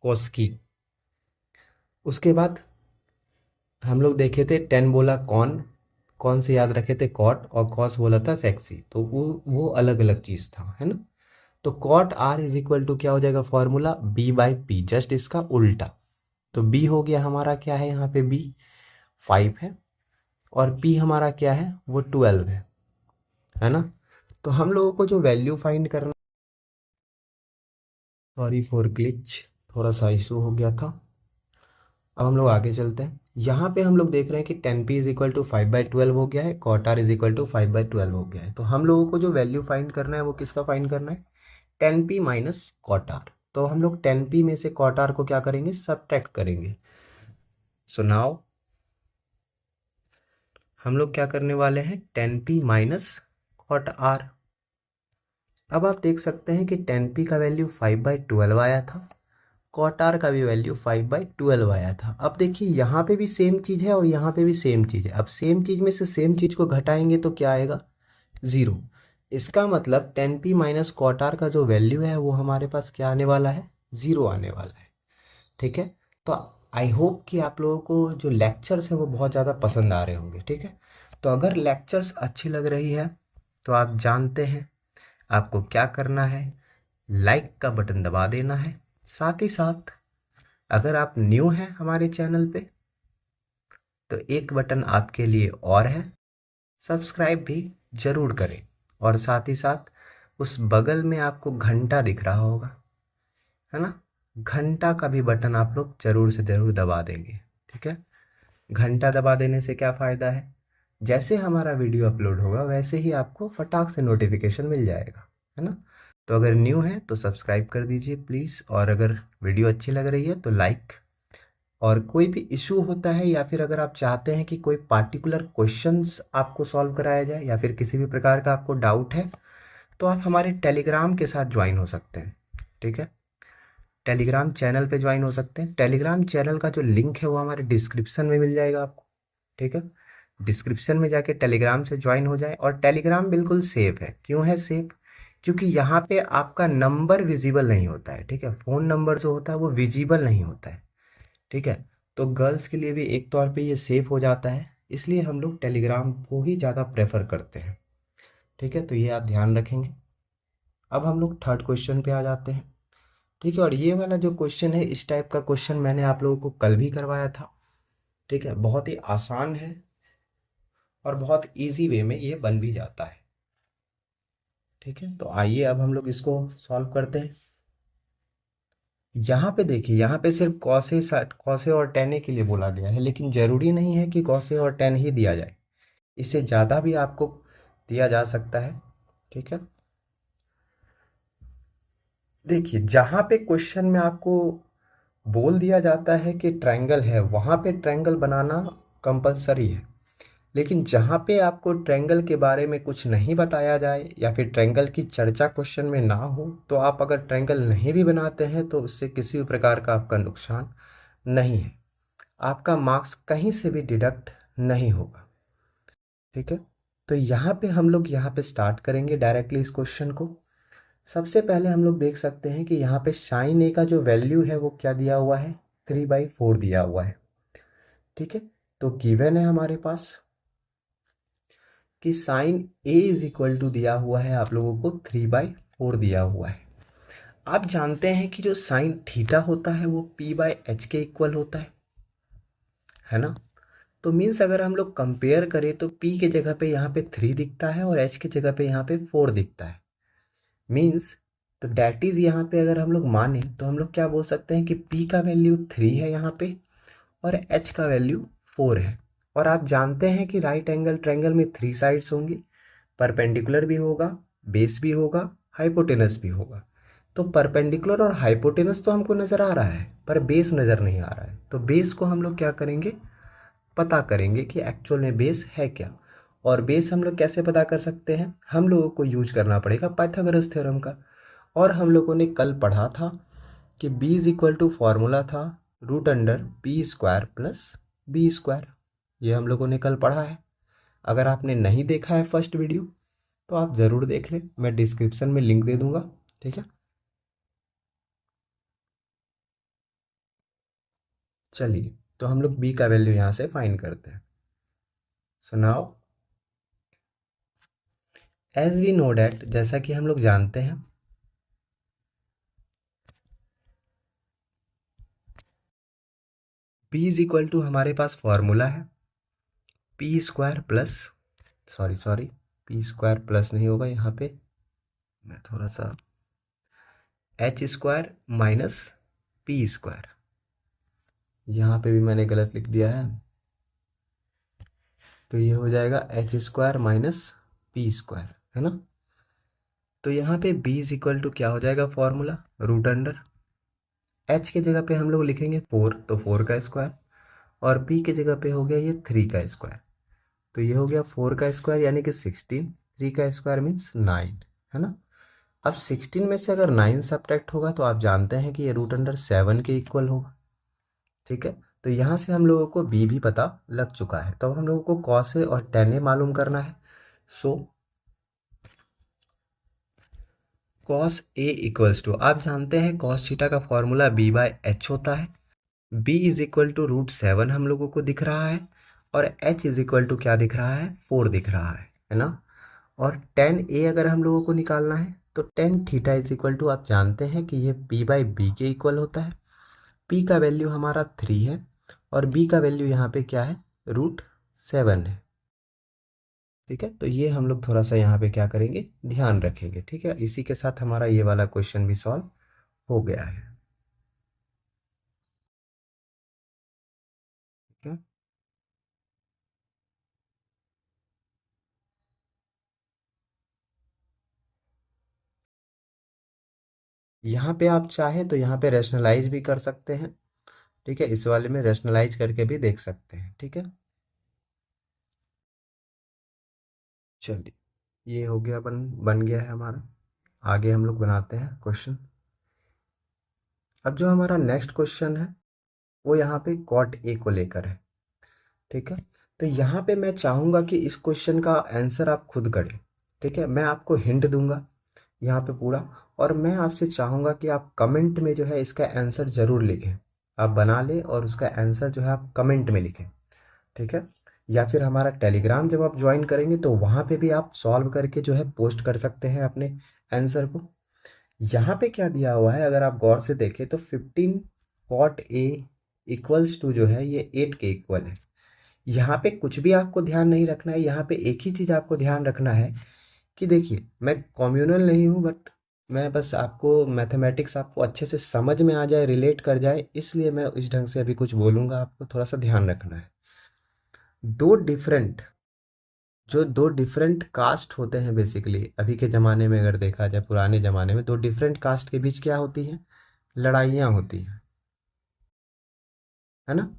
कोस्की। उसके बाद हम लोग देखे थे 10 बोला कौन, कौन से याद रखे थे कॉट, और कॉस बोला था सेक्सी, तो वो अलग अलग चीज़ था, है ना। तो cot R is equal to क्या हो जाएगा formula, B by P, just इसका उल्टा। तो B हो गया हमारा क्या है, यहाँ पे B 5 है, और P हमारा क्या है, वो 12 है ना। तो हम लोगों को जो वैल्यू फाइंड करना, सॉरी फॉर ग्लिच, थोड़ा सा इशू हो गया था। अब हम लोग आगे चलते हैं। यहाँ पे हम लोग देख रहे हैं कि 10p इज इक्वल टू 5/12 हो गया है, cot R is equal to 5/12 हो गया है। तो हम लोगों को जो वैल्यू फाइंड करना है वो किसका फाइंड करना है, 10p माइनस कॉट आर। तो हम लोग 10p में से कॉट आर को क्या करेंगे, सब्ट्रैक्ट करेंगे। सो नाउ हम लोग क्या करने वाले हैं, 10p माइनस कॉट आर। अब आप देख सकते हैं कि 10p का वैल्यू 5/12 आया था, कॉट आर का भी वैल्यू 5/12 आया था। अब देखिए यहाँ पे भी सेम चीज़ है और यहाँ पे भी सेम चीज़ है। अब सेम चीज़ में से सेम चीज़ को घटाएंगे तो क्या आएगा, ज़ीरो। इसका मतलब 10p माइनस कॉट आर का जो वैल्यू है वो हमारे पास क्या आने वाला है, ज़ीरो आने वाला है। ठीक है, तो आई होप कि आप लोगों को जो लेक्चर्स है वो बहुत ज़्यादा पसंद आ रहे होंगे। ठीक है, तो अगर लेक्चर्स अच्छी लग रही है तो आप जानते हैं आपको क्या करना है, लाइक का बटन दबा देना है। साथ ही साथ अगर आप न्यू हैं हमारे चैनल पे तो एक बटन आपके लिए और है, सब्सक्राइब भी ज़रूर करें। और साथ ही साथ उस बगल में आपको घंटा दिख रहा होगा, है ना, घंटा का भी बटन आप लोग ज़रूर से ज़रूर दबा देंगे। ठीक है, घंटा दबा देने से क्या फ़ायदा है, जैसे हमारा वीडियो अपलोड होगा वैसे ही आपको फटाक से नोटिफिकेशन मिल जाएगा, है ना। तो अगर न्यू है तो सब्सक्राइब कर दीजिए प्लीज़, और अगर वीडियो अच्छी लग रही है तो लाइक। और कोई भी इशू होता है या फिर अगर आप चाहते हैं कि कोई पार्टिकुलर क्वेश्चंस आपको सॉल्व कराया जाए या फिर किसी भी प्रकार का आपको डाउट है, तो आप हमारे टेलीग्राम के साथ ज्वाइन हो सकते हैं। ठीक है, टेलीग्राम चैनल पे ज्वाइन हो सकते हैं। टेलीग्राम चैनल का जो लिंक है वो हमारे डिस्क्रिप्शन में मिल जाएगा आपको। ठीक है, डिस्क्रिप्शन में जाके टेलीग्राम से ज्वाइन हो जाए। और टेलीग्राम बिल्कुल सेफ़ है। क्यों है सेफ़, क्योंकि यहाँ पे आपका नंबर विजिबल नहीं होता है। ठीक है, फ़ोन नंबर जो होता है वो विजिबल नहीं होता है। ठीक है, तो गर्ल्स के लिए भी एक तौर पे ये सेफ़ हो जाता है, इसलिए हम लोग टेलीग्राम को ही ज़्यादा प्रेफर करते हैं। ठीक है, तो ये आप ध्यान रखेंगे। अब हम लोग थर्ड क्वेश्चन पे आ जाते हैं। ठीक है, और ये वाला जो क्वेश्चन है, इस टाइप का क्वेश्चन मैंने आप लोगों को कल भी करवाया था। ठीक है, बहुत ही आसान है और बहुत इजी वे में ये बन भी जाता है। ठीक है, तो आइए अब हम लोग इसको सॉल्व करते हैं। यहाँ पे देखिए, यहाँ पे सिर्फ कॉसे और टेन के लिए बोला गया है, लेकिन ज़रूरी नहीं है कि कॉसे और टेन ही दिया जाए, इससे ज़्यादा भी आपको दिया जा सकता है। ठीक है, देखिए जहाँ पे क्वेश्चन में आपको बोल दिया जाता है कि ट्रायंगल है, वहाँ पे ट्रायंगल बनाना कंपलसरी है। लेकिन जहाँ पे आपको ट्रायंगल के बारे में कुछ नहीं बताया जाए या फिर ट्रायंगल की चर्चा क्वेश्चन में ना हो, तो आप अगर ट्रायंगल नहीं भी बनाते हैं तो उससे किसी भी प्रकार का आपका नुकसान नहीं है, आपका मार्क्स कहीं से भी डिडक्ट नहीं होगा। ठीक है, तो यहाँ पे हम लोग यहाँ पे स्टार्ट करेंगे डायरेक्टली इस क्वेश्चन को। सबसे पहले हम लोग देख सकते हैं कि यहाँ पे साइन ए का जो वैल्यू है वो क्या दिया हुआ है, 3/4 दिया हुआ है। ठीक है, तो गिवन है हमारे पास कि sine A is equal to दिया हुआ है आप लोगों को 3/4 दिया हुआ है। आप जानते हैं कि जो साइन थीटा होता है वो p/h के इक्वल होता है ना। तो मीन्स अगर हम लोग कंपेयर करें तो p के जगह पे यहाँ पे 3 दिखता है और h के जगह पे यहाँ पे 4 दिखता है। मीन्स तो डैट इज़ यहाँ पे अगर हम लोग माने तो हम लोग क्या बोल सकते हैं कि p का वैल्यू 3 है यहाँ पे और h का वैल्यू 4 है। और आप जानते हैं कि राइट एंगल ट्रायंगल में 3 साइड्स होंगी, परपेंडिकुलर भी होगा, बेस भी होगा, हाइपोटेनस भी होगा। तो परपेंडिकुलर और हाइपोटेनस तो हमको नज़र आ रहा है पर बेस नज़र नहीं आ रहा है। तो बेस को हम लोग क्या करेंगे, पता करेंगे कि एक्चुअल में बेस है क्या। और बेस हम लोग कैसे पता कर सकते हैं, हम लोगों को यूज करना पड़ेगा पाइथागोरस थ्योरम का। और हम लोगों ने कल पढ़ा था कि b is equal to formula था √b² प्लस b²। ये हम लोगों ने कल पढ़ा है। अगर आपने नहीं देखा है फर्स्ट वीडियो तो आप ज़रूर देख लें, मैं डिस्क्रिप्शन में लिंक दे दूंगा। ठीक है, चलिए तो हम लोग b का वैल्यू यहाँ से फाइंड करते हैं। So now as we know that, जैसा कि हम लोग जानते हैं p इज इक्वल टू हमारे पास फॉर्मूला है p² plus sorry p² plus नहीं होगा यहाँ पे, मैं थोड़ा सा h² माइनस p², यहाँ पे भी मैंने गलत लिख दिया है, तो ये हो जाएगा h² माइनस p², है ना। तो यहाँ पे b इज इक्वल टू क्या हो जाएगा फॉर्मूला √, h के जगह पे हम लोग लिखेंगे 4, तो 4 का स्क्वायर, और p के जगह पे हो गया ये 3 का स्क्वायर। तो ये हो गया 4 का स्क्वायर यानी कि 16, 3 का स्क्वायर मीन्स 9, है ना। अब 16 में से अगर 9 सब्ट्रैक्ट होगा तो आप जानते हैं कि ये √7 के इक्वल होगा। ठीक है, तो यहाँ से हम लोगों को b भी पता लग चुका है। तो अब हम लोगों को cos A और tan A मालूम करना है। सो cos A इक्वल्स टू, आप जानते हैं cos थीटा का फॉर्मूला b/h होता है। b इज इक्वल टू √7 हम लोगों को दिख रहा है और h इज इक्वल टू क्या दिख रहा है, 4 दिख रहा है ना। और tan A अगर हम लोगों को निकालना है तो tan theta is equal to, आप जानते हैं कि ये p/b के इक्वल होता है। p का वैल्यू हमारा 3 है और b का वैल्यू यहाँ पे क्या है, √7 है। ठीक है, तो ये हम लोग थोड़ा सा यहाँ पे क्या करेंगे, ध्यान रखेंगे। ठीक है, इसी के साथ हमारा ये वाला क्वेश्चन भी सॉल्व हो गया है। ठीक है, यहाँ पे आप चाहें तो यहाँ पे रैशनलाइज भी कर सकते हैं। ठीक है, इस वाले में रैशनलाइज करके भी देख सकते हैं। ठीक है, चलिए, ये हो गया, बन गया है हमारा। आगे हम लोग बनाते हैं क्वेश्चन। अब जो हमारा नेक्स्ट क्वेश्चन है वो यहाँ पे कॉट ए को लेकर है। ठीक है, तो यहाँ पे मैं चाहूँगा कि इस क्वेश्चन का आंसर आप खुद करें। ठीक है, मैं आपको हिंट दूंगा यहाँ पे पूरा, और मैं आपसे चाहूँगा कि आप कमेंट में जो है इसका आंसर ज़रूर लिखें। आप बना लें और उसका आंसर जो है आप कमेंट में लिखें। ठीक है, या फिर हमारा टेलीग्राम जब आप ज्वाइन करेंगे तो वहाँ पे भी आप सॉल्व करके जो है पोस्ट कर सकते हैं अपने आंसर को। यहाँ पे क्या दिया हुआ है, अगर आप गौर से देखें तो 15 कॉट ए इक्वल्स टू जो है ये 8 के इक्वल है। यहाँ पे कुछ भी आपको ध्यान नहीं रखना है, यहाँ पे एक ही चीज़ आपको ध्यान रखना है कि देखिए, मैं कम्युनल नहीं हूँ, बट मैं बस आपको मैथमेटिक्स आपको अच्छे से समझ में आ जाए, रिलेट कर जाए, इसलिए मैं इस ढंग से अभी कुछ बोलूँगा। आपको थोड़ा सा ध्यान रखना है। दो डिफरेंट जो दो डिफरेंट कास्ट होते हैं, बेसिकली अभी के ज़माने में अगर देखा जाए, पुराने ज़माने में दो डिफरेंट कास्ट के बीच क्या होती है, लड़ाइयाँ होती हैं, है ना।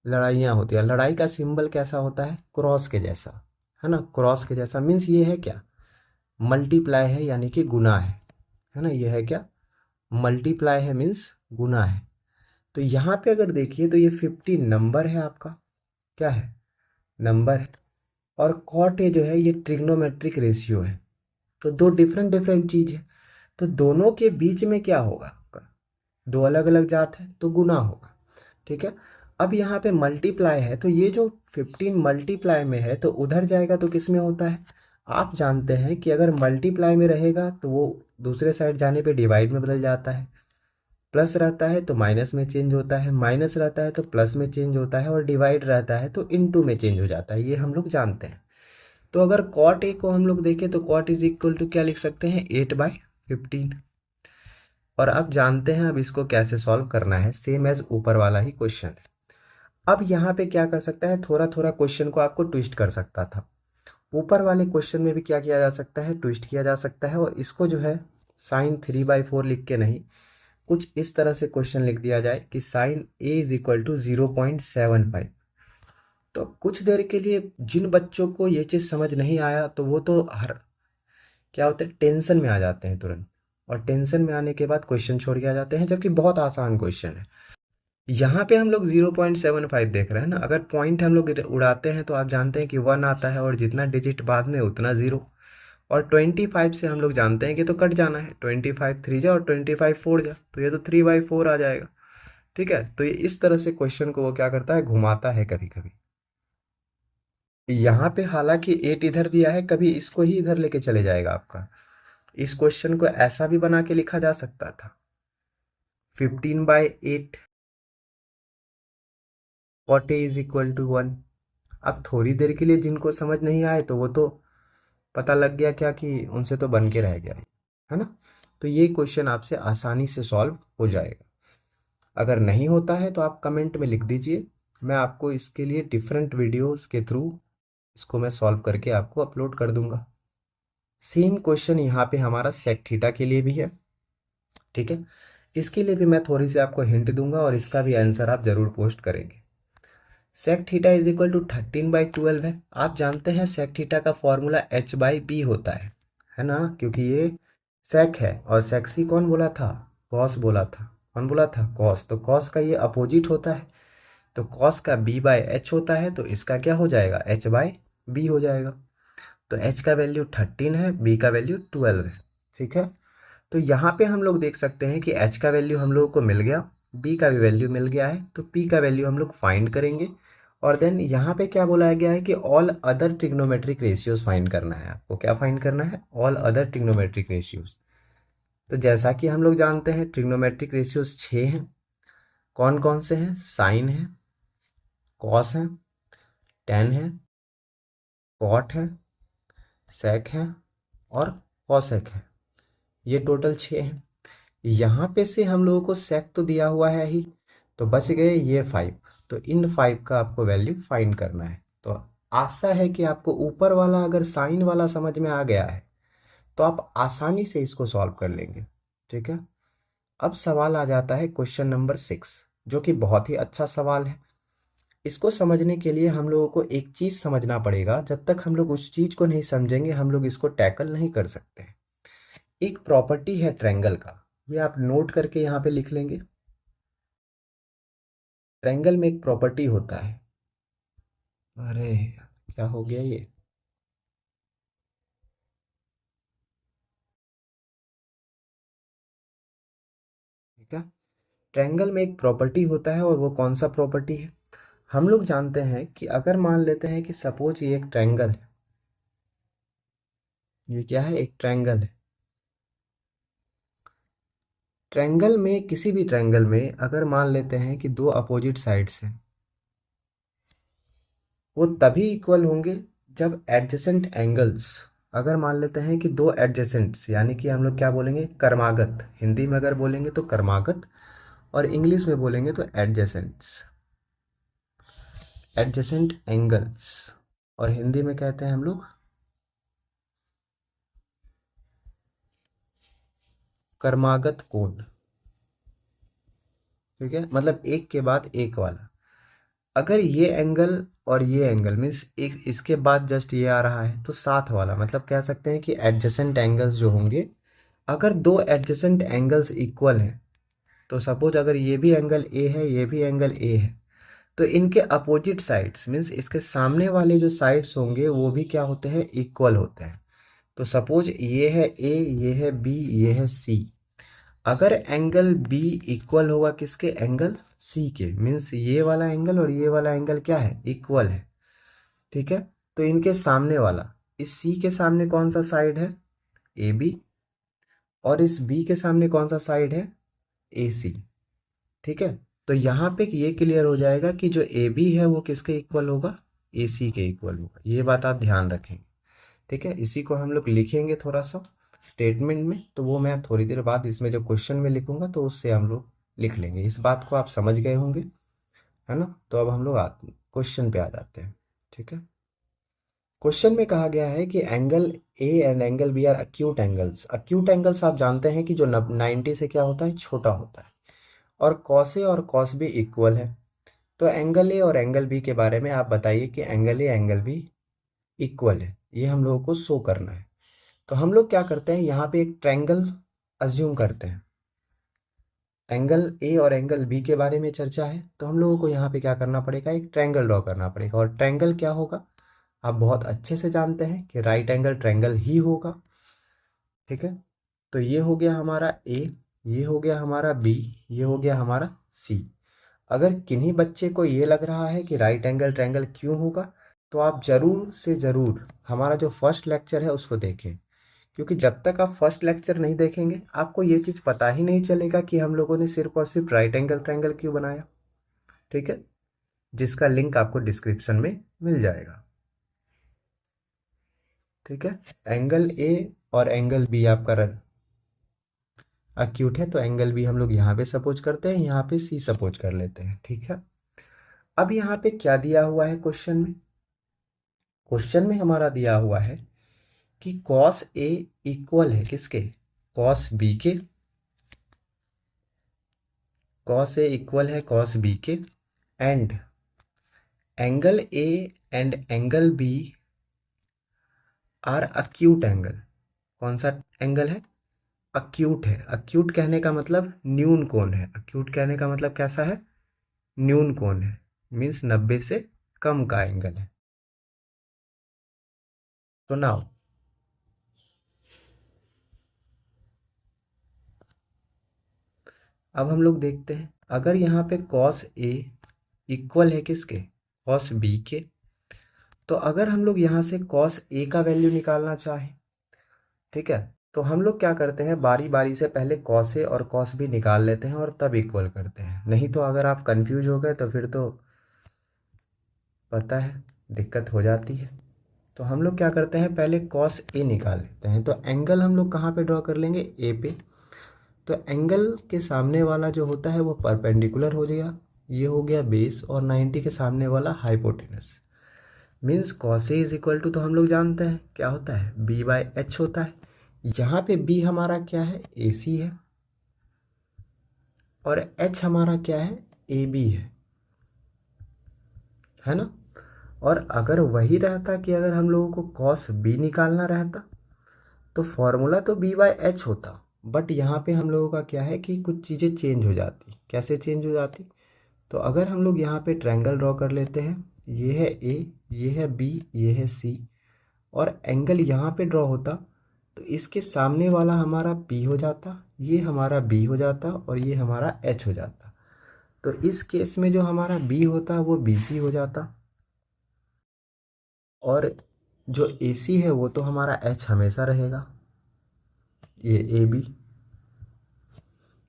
लड़ाइयाँ होती है, लड़ाई का सिंबल कैसा होता है, क्रॉस के जैसा, है ना। क्रॉस के जैसा मीन्स ये है क्या, मल्टीप्लाई है, यानी कि गुना है ना। ये है क्या, मल्टीप्लाई है, मीन्स गुना है। तो यहाँ पे अगर देखिए तो ये 50 नंबर है आपका, क्या है, नंबर है। और कॉट ए जो है ये ट्रिग्नोमेट्रिक रेशियो है। तो दो डिफरेंट डिफरेंट चीज है, तो दोनों के बीच में क्या होगा आपका, दो अलग अलग जात है तो गुना होगा। ठीक है, अब यहाँ पे मल्टीप्लाई है, तो ये जो 15 मल्टीप्लाई में है तो उधर जाएगा तो किस में होता है, आप जानते हैं कि अगर मल्टीप्लाई में रहेगा तो वो दूसरे साइड जाने पे डिवाइड में बदल जाता है। प्लस रहता है तो माइनस में चेंज होता है, माइनस रहता है तो प्लस में चेंज होता है, और डिवाइड रहता है तो इनटू में चेंज हो जाता है, ये हम लोग जानते हैं। तो अगर कॉट ए को हम लोग देखें तो कॉट इज इक्वल टू क्या लिख सकते हैं, 8/15। और अब जानते हैं अब इसको कैसे सॉल्व करना है, सेम एज ऊपर वाला ही क्वेश्चन है। अब यहाँ पे क्या कर सकता है, थोड़ा थोड़ा क्वेश्चन को आपको ट्विस्ट कर सकता था। ऊपर वाले क्वेश्चन में भी क्या किया जा सकता है, ट्विस्ट किया जा सकता है, और इसको जो है sin3/4 लिख के नहीं, कुछ इस तरह से क्वेश्चन लिख दिया जाए कि sine A is equal to 0.75। तो कुछ देर के लिए जिन बच्चों को ये चीज़ समझ नहीं आया तो वो तो हर क्या होता है, टेंशन में आ जाते हैं तुरंत, और टेंशन में आने के बाद क्वेश्चन छोड़ के आ जाते हैं, जबकि बहुत आसान क्वेश्चन है। यहाँ पे हम लोग 0.75 देख रहे हैं ना, अगर पॉइंट हम लोग उड़ाते हैं तो आप जानते हैं कि 1 आता है, और जितना डिजिट बाद में उतना जीरो। और 25 से हम लोग जानते हैं कि तो कट जाना है, 25 3 जा और 25 4 जा, तो ये तो 3/4 आ जाएगा। ठीक है, तो ये इस तरह से क्वेश्चन को वो क्या करता है, घुमाता है कभी कभी। यहाँ पे हालांकि 8 इधर दिया है, कभी इसको ही इधर लेके चले जाएगा आपका। इस क्वेश्चन को ऐसा भी बना के लिखा जा सकता था, 15/8 cot A is equal to 1। अब थोड़ी देर के लिए जिनको समझ नहीं आए तो वो तो पता लग गया क्या कि उनसे तो बन के रह गया, है ना। तो ये क्वेश्चन आपसे आसानी से सॉल्व हो जाएगा। अगर नहीं होता है तो आप कमेंट में लिख दीजिए, मैं आपको इसके लिए डिफरेंट वीडियोस के थ्रू इसको मैं सॉल्व करके आपको अपलोड कर दूंगा। सेम क्वेश्चन यहाँ पे हमारा सेक थीटा के लिए भी है। ठीक है, इसके लिए भी मैं थोड़ी सी आपको हिंट दूंगा, और इसका भी आंसर आप जरूर पोस्ट करेंगे। Sec theta is equal to 13/12 है। आप जानते हैं सेक थीटा का फॉर्मूला h/b होता है ना, क्योंकि ये सेक है, और सेक्सी कौन बोला था, कॉस बोला था। कौन बोला था, कॉस। तो कॉस का ये अपोजिट होता है, तो कॉस का b/h होता है, तो इसका क्या हो जाएगा, h/b हो जाएगा। तो h का वैल्यू 13 है, b का वैल्यू 12 है। ठीक है, तो यहाँ पे हम लोग देख सकते हैं कि h का वैल्यू हम लोगों को मिल गया, b का भी वैल्यू मिल गया है, तो p का वैल्यू हम लोग फाइंड करेंगे। और देन यहाँ पे क्या बोला गया है कि all other trigonometric ratios find करना है। आपको क्या फाइंड करना है, ऑल अदर ट्रिग्नोमेट्रिक रेशियोज। तो जैसा कि हम लोग जानते हैं ट्रिग्नोमेट्रिक रेशियोज 6 हैं। कौन कौन से हैं, साइन है, कॉस है, tan है, cot है, sec है और cosec है। ये टोटल 6 हैं। यहाँ पे से हम लोगों को sec तो दिया हुआ है ही, तो बच गए ये 5। तो इन 5 का आपको वैल्यू फाइंड करना है। तो आशा है कि आपको ऊपर वाला अगर साइन वाला समझ में आ गया है तो आप आसानी से इसको सॉल्व कर लेंगे। ठीक है, अब सवाल आ जाता है क्वेश्चन नंबर 6, जो कि बहुत ही अच्छा सवाल है। इसको समझने के लिए हम लोगों को एक चीज़ समझना पड़ेगा। जब तक हम लोग उस चीज़ को नहीं समझेंगे हम लोग इसको टैकल नहीं कर सकते। एक प्रॉपर्टी है ट्रायंगल का, ये आप नोट करके यहाँ पे लिख लेंगे। ट्रायंगल में एक प्रॉपर्टी होता है, अरे क्या हो गया ये, ठीक है। ट्रायंगल में एक प्रॉपर्टी होता है, और वो कौन सा प्रॉपर्टी है? हम लोग जानते हैं कि अगर मान लेते हैं कि सपोज ये एक ट्रायंगल है, ये क्या है, एक ट्रायंगल है। ट्रायंगल में, किसी भी ट्रायंगल में अगर मान लेते हैं कि दो अपोजिट साइड्स हैं, वो तभी इक्वल होंगे जब एडजेसेंट एंगल्स, अगर मान लेते हैं कि दो एडजेसेंट्स, यानी कि हम लोग क्या बोलेंगे, कर्मागत। हिंदी में अगर बोलेंगे तो कर्मागत, और इंग्लिश में बोलेंगे तो एडजेसेंट्स, एडजेसेंट एंगल्स, और हिंदी में कहते हैं हम लोग कर्मागत कोण। ठीक है, मतलब एक के बाद एक वाला। अगर ये एंगल और ये एंगल मीन्स एक इसके बाद जस्ट ये आ रहा है, तो साथ वाला, मतलब कह सकते हैं कि एडजेसेंट एंगल्स जो होंगे, अगर दो एडजेसेंट एंगल्स इक्वल हैं, तो सपोज अगर ये भी एंगल ए है, ये भी एंगल ए है, तो इनके अपोजिट साइड्स मीन्स इसके सामने वाले जो साइड्स होंगे वो भी क्या होते हैं, इक्वल होते हैं। तो सपोज ये है ए, ये है बी, ये है सी। अगर एंगल बी इक्वल होगा किसके, एंगल सी के, मीन्स ये वाला एंगल और ये वाला एंगल क्या है, इक्वल है। ठीक है, तो इनके सामने वाला, इस सी के सामने कौन सा साइड है, ए बी, और इस बी के सामने कौन सा साइड है, ए सी। ठीक है, तो यहाँ पे ये क्लियर हो जाएगा कि जो ए बी है वो किसके इक्वल होगा, ए सी के इक्वल होगा। ये बात आप ध्यान रखेंगे। ठीक है, इसी को हम लोग लिखेंगे थोड़ा सा स्टेटमेंट में, तो वो मैं थोड़ी देर बाद इसमें जब क्वेश्चन में लिखूंगा तो उससे हम लोग लिख लेंगे। इस बात को आप समझ गए होंगे, है ना। तो अब हम लोग क्वेश्चन पे आ जाते हैं। ठीक है, क्वेश्चन में कहा गया है कि angle A and angle B are acute angles. Acute angles आप जानते हैं कि जो 90 से क्या होता है, छोटा होता है, और कॉस ए और कॉस बी इक्वल है। तो एंगल ए और एंगल बी के बारे में आप बताइए कि angle A angle B equal है, ये हम लोगों को शो करना है। तो हम लोग क्या करते हैं, यहाँ पे एक ट्रायंगल अज्यूम करते हैं। एंगल ए और एंगल बी के बारे में चर्चा है, तो हम लोगों को यहाँ पे क्या करना पड़ेगा, एक ट्रायंगल ड्रॉ करना पड़ेगा। और ट्रायंगल क्या होगा, आप बहुत अच्छे से जानते हैं कि राइट एंगल ट्रायंगल ही होगा। ठीक है, तो ये हो गया हमारा ए, ये हो गया हमारा बी, ये हो गया हमारा सी। अगर किन्हीं बच्चे को ये लग रहा है कि राइट एंगल ट्रायंगल क्यों होगा, तो आप ज़रूर से ज़रूर हमारा जो फर्स्ट लेक्चर है उसको देखें। क्योंकि जब तक आप फर्स्ट लेक्चर नहीं देखेंगे आपको ये चीज़ पता ही नहीं चलेगा कि हम लोगों ने सिर्फ और सिर्फ राइट एंगल ट्रायंगल क्यों बनाया। ठीक है, जिसका लिंक आपको डिस्क्रिप्शन में मिल जाएगा। ठीक है, एंगल ए और एंगल बी आपका अक्यूट है, तो एंगल बी हम लोग यहाँ पे सपोज करते हैं, यहाँ पे सी सपोज कर लेते हैं। ठीक है, अब यहाँ पे क्या दिया हुआ है क्वेश्चन में, क्वेश्चन में हमारा दिया हुआ है कि कॉस ए इक्वल है किसके, कॉस बी के। कॉस ए इक्वल है कॉस बी के, and angle A and angle B are acute angle. कौन सा एंगल है, अक्यूट है। अक्यूट कहने का मतलब न्यून कोण है। अक्यूट कहने का मतलब कैसा है, न्यून कोण है, मीन्स 90 से कम का एंगल है। तो नाउ अब हम लोग देखते हैं, अगर यहाँ पे कॉस ए इक्वल है किसके, कॉस बी के, तो अगर हम लोग यहाँ से कॉस ए का वैल्यू निकालना चाहें, ठीक है, तो हम लोग क्या करते हैं, बारी बारी से पहले कॉस ए और कॉस बी निकाल लेते हैं और तब इक्वल करते हैं। नहीं तो अगर आप कंफ्यूज हो गए तो फिर तो पता है दिक्कत हो जाती है। तो हम लोग क्या करते हैं, पहले कॉस ए निकाल लेते हैं। तो एंगल हम लोग कहाँ पे ड्रॉ कर लेंगे, ए पे। तो एंगल के सामने वाला जो होता है वो परपेंडिकुलर हो गया, ये हो गया बेस, और 90 के सामने वाला hypotenuse. Means cos A is equal to, तो हम लोग जानते हैं क्या होता है, बी बाय एच होता है। यहाँ पे बी हमारा क्या है, ए सी है, और एच हमारा क्या है, ए बी है ना। और अगर वही रहता कि अगर हम लोगों को कॉस बी निकालना रहता तो फॉर्मूला तो बी बाय एच होता, बट यहाँ पे हम लोगों का क्या है कि कुछ चीज़ें चेंज हो जाती। कैसे चेंज हो जाती, तो अगर हम लोग यहाँ पे ट्रायंगल ड्रॉ कर लेते हैं, ये है ए, ये है बी, ये है सी, और एंगल यहाँ पे ड्रॉ होता, तो इसके सामने वाला हमारा पी हो जाता, ये हमारा बी हो जाता, और ये हमारा एच हो जाता। तो इस केस में जो हमारा बी होता वो बी सी हो जाता, और जो ए सी है वो तो हमारा एच हमेशा रहेगा, ये ए बी।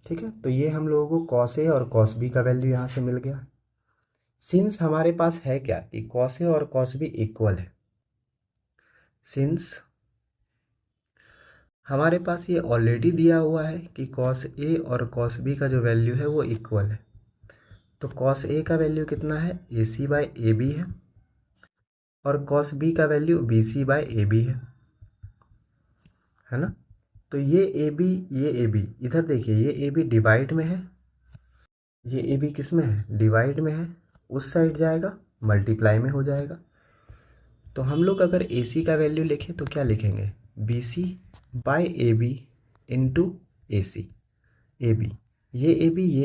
ठीक है, तो ये हम लोगों को कॉस ए और कॉस बी का वैल्यू यहाँ से मिल गया। सिंस हमारे पास है क्या कि कॉस ए और कॉस बी इक्वल है, सिंस हमारे पास ये ऑलरेडी दिया हुआ है कि कॉस ए और कॉस बी का जो वैल्यू है वो इक्वल है, तो कॉस ए का वैल्यू कितना है, ए सी बाई ए बी है, और कॉस बी का value B C by A B है ना। तो ये ए बी, ये ए बी, इधर देखिए ये ए बी डिवाइड में है, ये ए बी किस में है, डिवाइड में है, उस साइड जाएगा मल्टीप्लाई में हो जाएगा। तो हम लोग अगर ए सी का वैल्यू लिखें तो क्या लिखेंगे, B C by A B into A C, A B, ये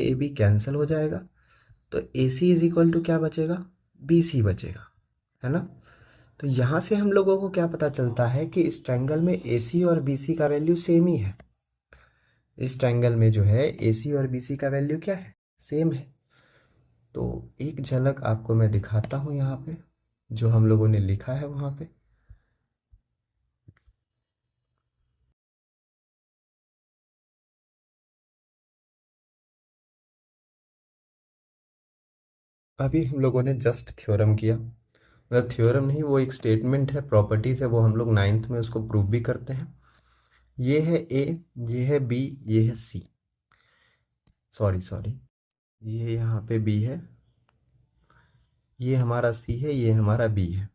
ए बी कैंसिल हो जाएगा, तो A C is equal to क्या बचेगा, बी सी बचेगा, है ना। तो यहाँ से हम लोगों को क्या पता चलता है कि इस ट्रायंगल में ए सी और बी सी का वैल्यू सेम ही है। इस ट्रायंगल में जो है ए सी और बी सी का वैल्यू क्या है, सेम है। तो एक झलक आपको मैं दिखाता हूँ यहाँ पे, जो हम लोगों ने लिखा है वहाँ पे। अभी हम लोगों ने जस्ट थ्योरम किया, मतलब थ्योरम नहीं, वो एक स्टेटमेंट है, प्रॉपर्टीज़ है, वो हम लोग नाइन्थ में उसको प्रूव भी करते हैं। ये है ए, ये है बी, ये है सी, सॉरी सॉरी, ये यहाँ पे बी है, ये हमारा सी है, ये हमारा बी है।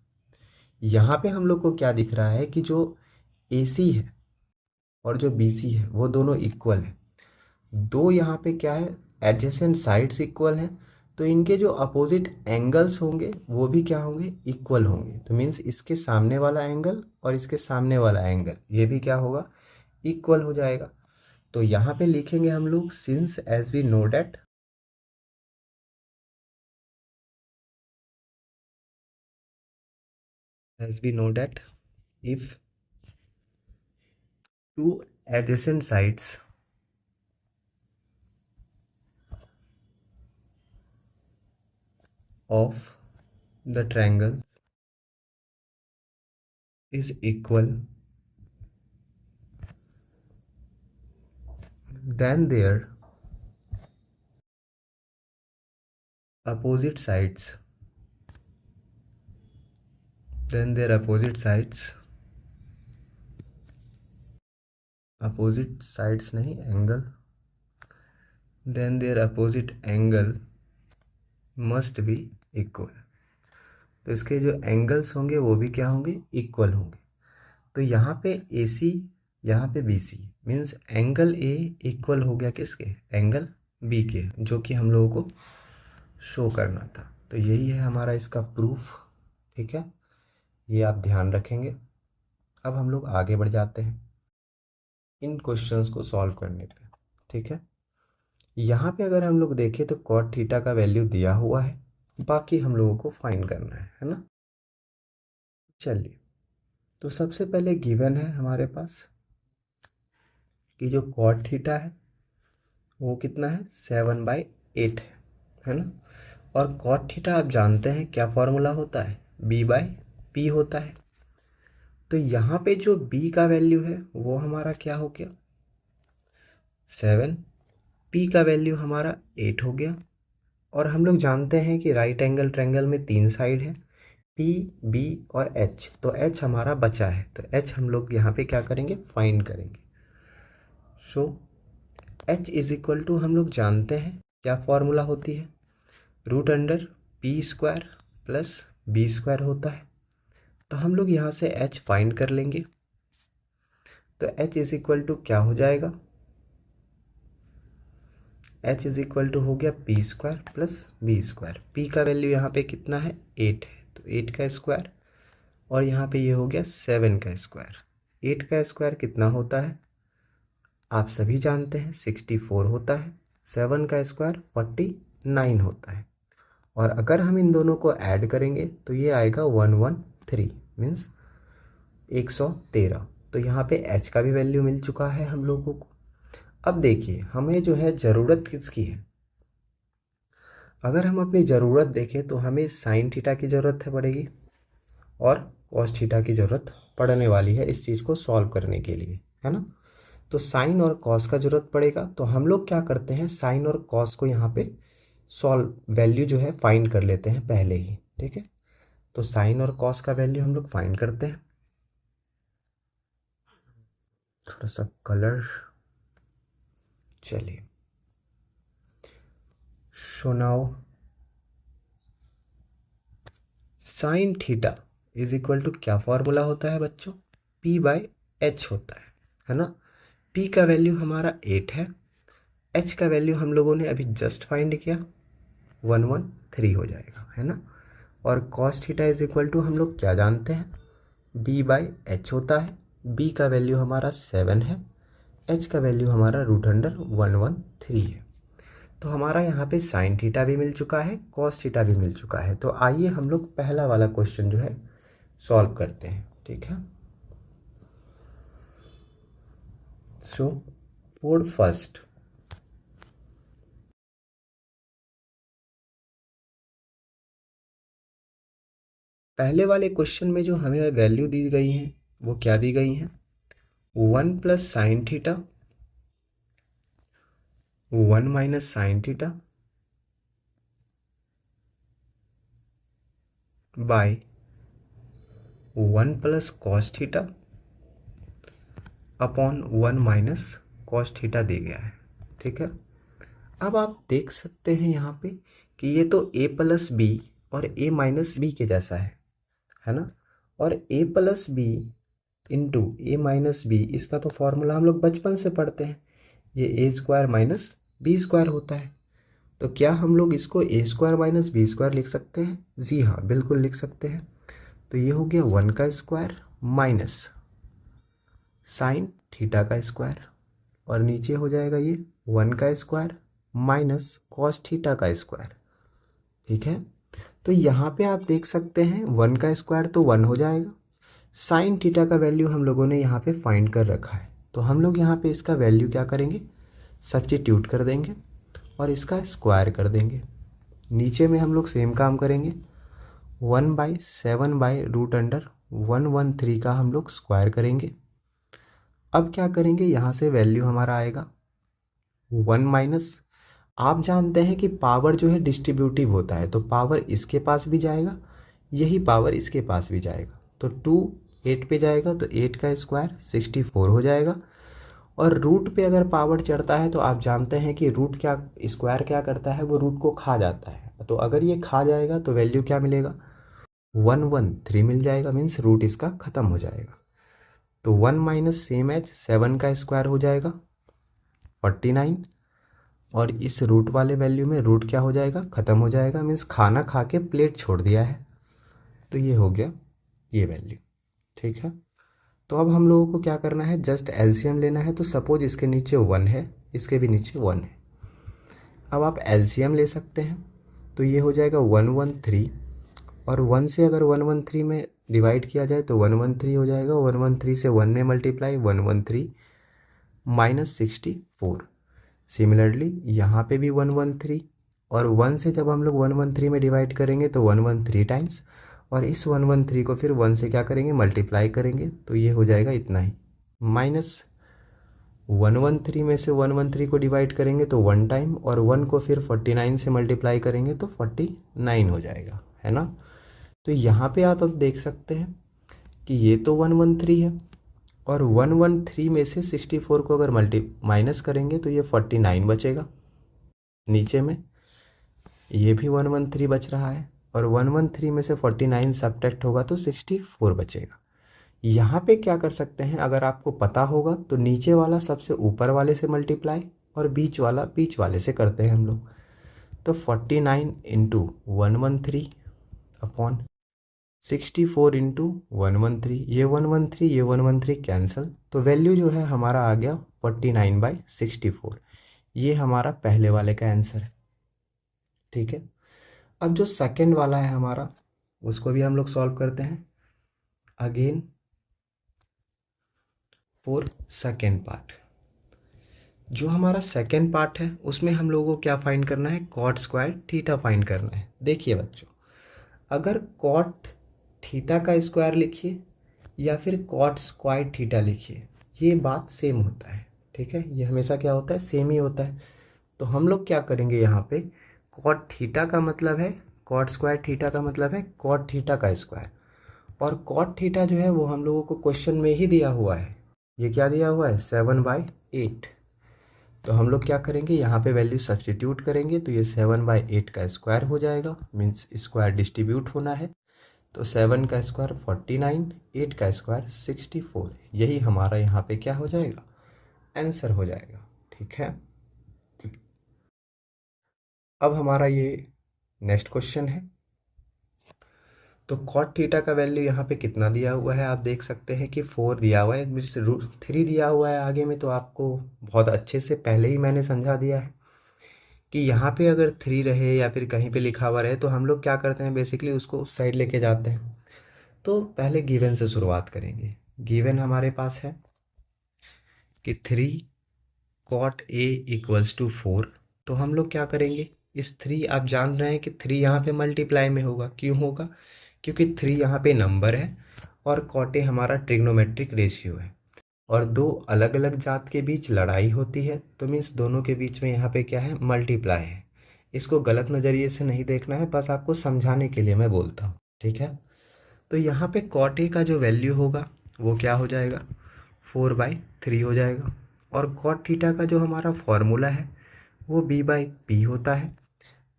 यहाँ पे हम लोग को क्या दिख रहा है कि जो ए सी है और जो बी सी है वो दोनों इक्वल है। दो यहाँ पे क्या है, एडजेसेंट साइड्स इक्वल हैं, तो इनके जो अपोजिट एंगल्स होंगे वो भी क्या होंगे, इक्वल होंगे। तो मीन्स इसके सामने वाला एंगल और इसके सामने वाला एंगल ये भी क्या होगा, इक्वल हो जाएगा। तो यहाँ पे लिखेंगे हम लोग, since as we know that, as we know that if two adjacent sides of the triangle is equal, then their opposite sides, then their opposite sides नहीं angle, then their opposite angle must be equal। तो इसके जो angles होंगे वो भी क्या होंगे, equal होंगे। तो यहाँ पे ए सी, यहाँ पे B C, means angle A equal हो गया किसके, एंगल बी के, जो कि हम लोगों को शो करना था। तो यही है हमारा इसका प्रूफ। ठीक है, ये आप ध्यान रखेंगे। अब हम लोग आगे बढ़ जाते हैं इन क्वेश्चंस को सॉल्व करने पे। ठीक है, यहाँ पे अगर हम लोग देखें तो कॉट थीटा का वैल्यू दिया हुआ है, बाकी हम लोगों को फाइंड करना है ना। चलिए, तो सबसे पहले गिवन है हमारे पास कि जो कॉट थीटा है वो कितना है, 7/8 है ना। और कॉट थीटा आप जानते हैं क्या फॉर्मूला होता है, b/p होता है। तो यहाँ पे जो b का वैल्यू है वो हमारा क्या हो गया, 7, p का वैल्यू हमारा 8 हो गया। और हम लोग जानते हैं कि राइट एंगल ट्रायंगल में 3 साइड है, पी, बी और एच, तो एच हमारा बचा है, तो एच हम लोग यहाँ पे क्या करेंगे, फाइंड करेंगे। So H is equal to, हम लोग जानते हैं क्या फॉर्मूला होती है, root under P square plus B square होता है। तो हम लोग यहाँ से एच फाइंड कर लेंगे। तो एच इज इक्वल टू क्या हो जाएगा, एच इज इक्वल टू हो गया P square plus B square. P का वैल्यू यहाँ पे कितना है, 8 है, तो 8 का स्क्वायर, और यहाँ पे ये हो गया 7 का स्क्वायर। 8 का स्क्वायर कितना होता है, आप सभी जानते हैं 64 होता है। 7 का स्क्वायर 49 होता है। और अगर हम इन दोनों को ऐड करेंगे तो ये आएगा 113 मीन्स 113। तो यहाँ पे एच का भी वैल्यू मिल चुका है हम लोगों को। अब देखिए हमें जो है ज़रूरत किसकी है, अगर हम अपनी ज़रूरत देखें तो हमें साइन थीटा की ज़रूरत है पड़ेगी और कॉस थीटा की ज़रूरत पड़ने वाली है इस चीज़ को सॉल्व करने के लिए, है ना। तो साइन और कॉस का ज़रूरत पड़ेगा, तो हम लोग क्या करते हैं, साइन और कॉस को यहाँ पे सॉल्व वैल्यू जो है फाइंड कर लेते हैं पहले ही, ठीक है। तो साइन और कॉस का वैल्यू हम लोग फाइंड करते हैं। थोड़ा सा कलर, चलिए। So now sine theta is equal to क्या फॉर्मूला होता है बच्चों, पी बाय एच होता है ना। पी का वैल्यू हमारा 8 है, एच का वैल्यू हम लोगों ने अभी जस्ट फाइंड किया 113 हो जाएगा, है ना। और cos theta is equal to हम लोग क्या जानते हैं, बी बाय एच होता है। बी का वैल्यू हमारा 7 है, एच का वैल्यू हमारा रूट अंडर 113 है। तो हमारा यहाँ पे साइन थीटा भी मिल चुका है, कॉस थीटा भी मिल चुका है। तो आइए हम लोग पहला वाला क्वेश्चन जो है सॉल्व करते हैं, ठीक है। सो फॉर फर्स्ट, पहले वाले क्वेश्चन में जो हमें वैल्यू दी गई है वो क्या दी गई है, 1 plus sine theta 1 minus sine theta by 1 plus cos theta upon 1 minus cos theta दे गया है, ठीक है। अब आप देख सकते हैं यहाँ पे कि ये तो a प्लस बी और a माइनस बी के जैसा है ना। और a plus B into A minus B, इसका तो फॉर्मूला हम लोग बचपन से पढ़ते हैं, ये ए स्क्वायर माइनस बी स्क्वायर होता है। तो क्या हम लोग इसको ए स्क्वायर माइनस बी स्क्वायर लिख सकते हैं, जी हाँ बिल्कुल लिख सकते हैं। तो ये हो गया 1 का स्क्वायर माइनस साइन थीटा का स्क्वायर, और नीचे हो जाएगा ये 1 का स्क्वायर माइनस कॉस थीटा का स्क्वायर, ठीक है। तो यहाँ पे आप देख सकते हैं 1 का स्क्वायर तो 1 हो जाएगा, साइन थीटा का वैल्यू हम लोगों ने यहाँ पे फाइंड कर रखा है। तो हम लोग यहाँ पे इसका वैल्यू क्या करेंगे, सब्स्टिट्यूट कर देंगे और इसका स्क्वायर कर देंगे। नीचे में हम लोग सेम काम करेंगे, 1/7/√113 का हम लोग स्क्वायर करेंगे। अब क्या करेंगे, यहाँ से वैल्यू हमारा आएगा 1 माइनस, आप जानते हैं कि पावर जो है डिस्ट्रीब्यूटिव होता है, तो पावर इसके पास भी जाएगा, यही पावर इसके पास भी जाएगा। तो 2 8 पे जाएगा, तो 8 का स्क्वायर 64 हो जाएगा। और रूट पे अगर पावर चढ़ता है तो आप जानते हैं कि रूट क्या, स्क्वायर क्या करता है, वो रूट को खा जाता है। तो अगर ये खा जाएगा तो वैल्यू क्या मिलेगा, 113 मिल जाएगा, मीन्स रूट इसका ख़त्म हो जाएगा। तो 1 माइनस सेम एज 7 का स्क्वायर हो जाएगा 49, और इस रूट वाले वैल्यू में रूट क्या हो जाएगा, ख़त्म हो जाएगा, मीन्स खाना खा के प्लेट छोड़ दिया है। तो ये हो गया ये वैल्यू, ठीक है। तो अब हम लोगों को क्या करना है, जस्ट एलसीएम लेना है। तो सपोज इसके नीचे 1 है, इसके भी नीचे 1 है। अब आप एलसीएम ले सकते हैं, तो ये हो जाएगा 113, और 1 से अगर 113 में डिवाइड किया जाए तो 113 हो जाएगा। 113 से 1 में मल्टीप्लाई 113 माइनस 64। सिमिलरली यहाँ पे भी 113, और 1 से जब हम लोग 113 में डिवाइड करेंगे तो 113 टाइम्स, और इस 113 को फिर 1 से क्या करेंगे, मल्टीप्लाई करेंगे, तो ये हो जाएगा इतना ही। माइनस 113 में से 113 को डिवाइड करेंगे तो 1 टाइम, और 1 को फिर 49 से मल्टीप्लाई करेंगे तो 49 हो जाएगा, है ना। तो यहाँ पे आप अब देख सकते हैं कि ये तो 113 है और 113 में से 64 को अगर माइनस करेंगे तो ये 49 बचेगा। नीचे में ये भी 113 बच रहा है और 113 में से 49 सब्ट्रैक्ट होगा तो 64 बचेगा। यहाँ पे क्या कर सकते हैं, अगर आपको पता होगा तो नीचे वाला सबसे ऊपर वाले से मल्टीप्लाई और बीच वाला बीच वाले से करते हैं हम लोग। तो 49 इंटू 113 अपॉन 64 इंटू 113, ये 113 ये 113 कैंसिल, तो वैल्यू जो है हमारा आ गया 49/64। ये हमारा पहले वाले का आंसर है। ठीक है, अब जो सेकंड वाला है हमारा, उसको भी हम लोग सॉल्व करते हैं अगेन फॉर सेकेंड पार्ट। जो हमारा सेकेंड पार्ट है उसमें हम लोगों को क्या फाइंड करना है, कॉट स्क्वायर थीटा फाइंड करना है। देखिए बच्चों, अगर कॉट थीटा का स्क्वायर लिखिए या फिर कॉट स्क्वायर थीटा लिखिए, ये बात सेम होता है। ठीक है, ये हमेशा क्या होता है, सेम ही होता है। तो हम लोग क्या करेंगे, यहाँ पे कॉट थीटा का मतलब है कॉट स्क्वायर थीटा का मतलब है कॉट थीटा का स्क्वायर, और कॉट थीटा जो है वो हम लोगों को क्वेश्चन में ही दिया हुआ है। ये क्या दिया हुआ है, 7/8। तो हम लोग क्या करेंगे, यहाँ पे वैल्यू सब्सटीट्यूट करेंगे तो ये 7/8 का स्क्वायर हो जाएगा, मीन्स स्क्वायर डिस्ट्रीब्यूट होना है। तो 7 का स्क्वायर 49, 8 का स्क्वायर 64, यही हमारा यहाँ पे क्या हो जाएगा, आंसर हो जाएगा। ठीक है, अब हमारा ये नेक्स्ट क्वेश्चन है। तो कॉट थीटा का वैल्यू यहाँ पे कितना दिया हुआ है, आप देख सकते हैं कि 4 दिया हुआ है, मेरे से √3 दिया हुआ है आगे में। तो आपको बहुत अच्छे से पहले ही मैंने समझा दिया है कि यहाँ पे अगर 3 रहे या फिर कहीं पे लिखा हुआ रहे तो हम लोग क्या करते हैं, बेसिकली उसको उस साइड लेके जाते हैं। तो पहले गिवन से शुरुआत करेंगे। गिवन हमारे पास है कि 3 कॉट ए इक्वल्स टू 4। तो हम लोग क्या करेंगे, इस 3, आप जान रहे हैं कि 3 यहाँ पे मल्टीप्लाई में होगा। क्यों होगा, क्योंकि 3 यहाँ पे नंबर है और कॉट ए हमारा ट्रिग्नोमेट्रिक रेशियो है, और दो अलग अलग जात के बीच लड़ाई होती है तो मीन्स दोनों के बीच में यहाँ पे क्या है, मल्टीप्लाई है। इसको गलत नज़रिए से नहीं देखना है, बस आपको समझाने के लिए मैं बोलता हूँ। ठीक है, तो यहाँ पे कॉट ए का जो वैल्यू होगा वो क्या हो जाएगा, 4/3 हो जाएगा। और कॉट थीटा का जो हमारा फॉर्मूला है वो b/p होता है।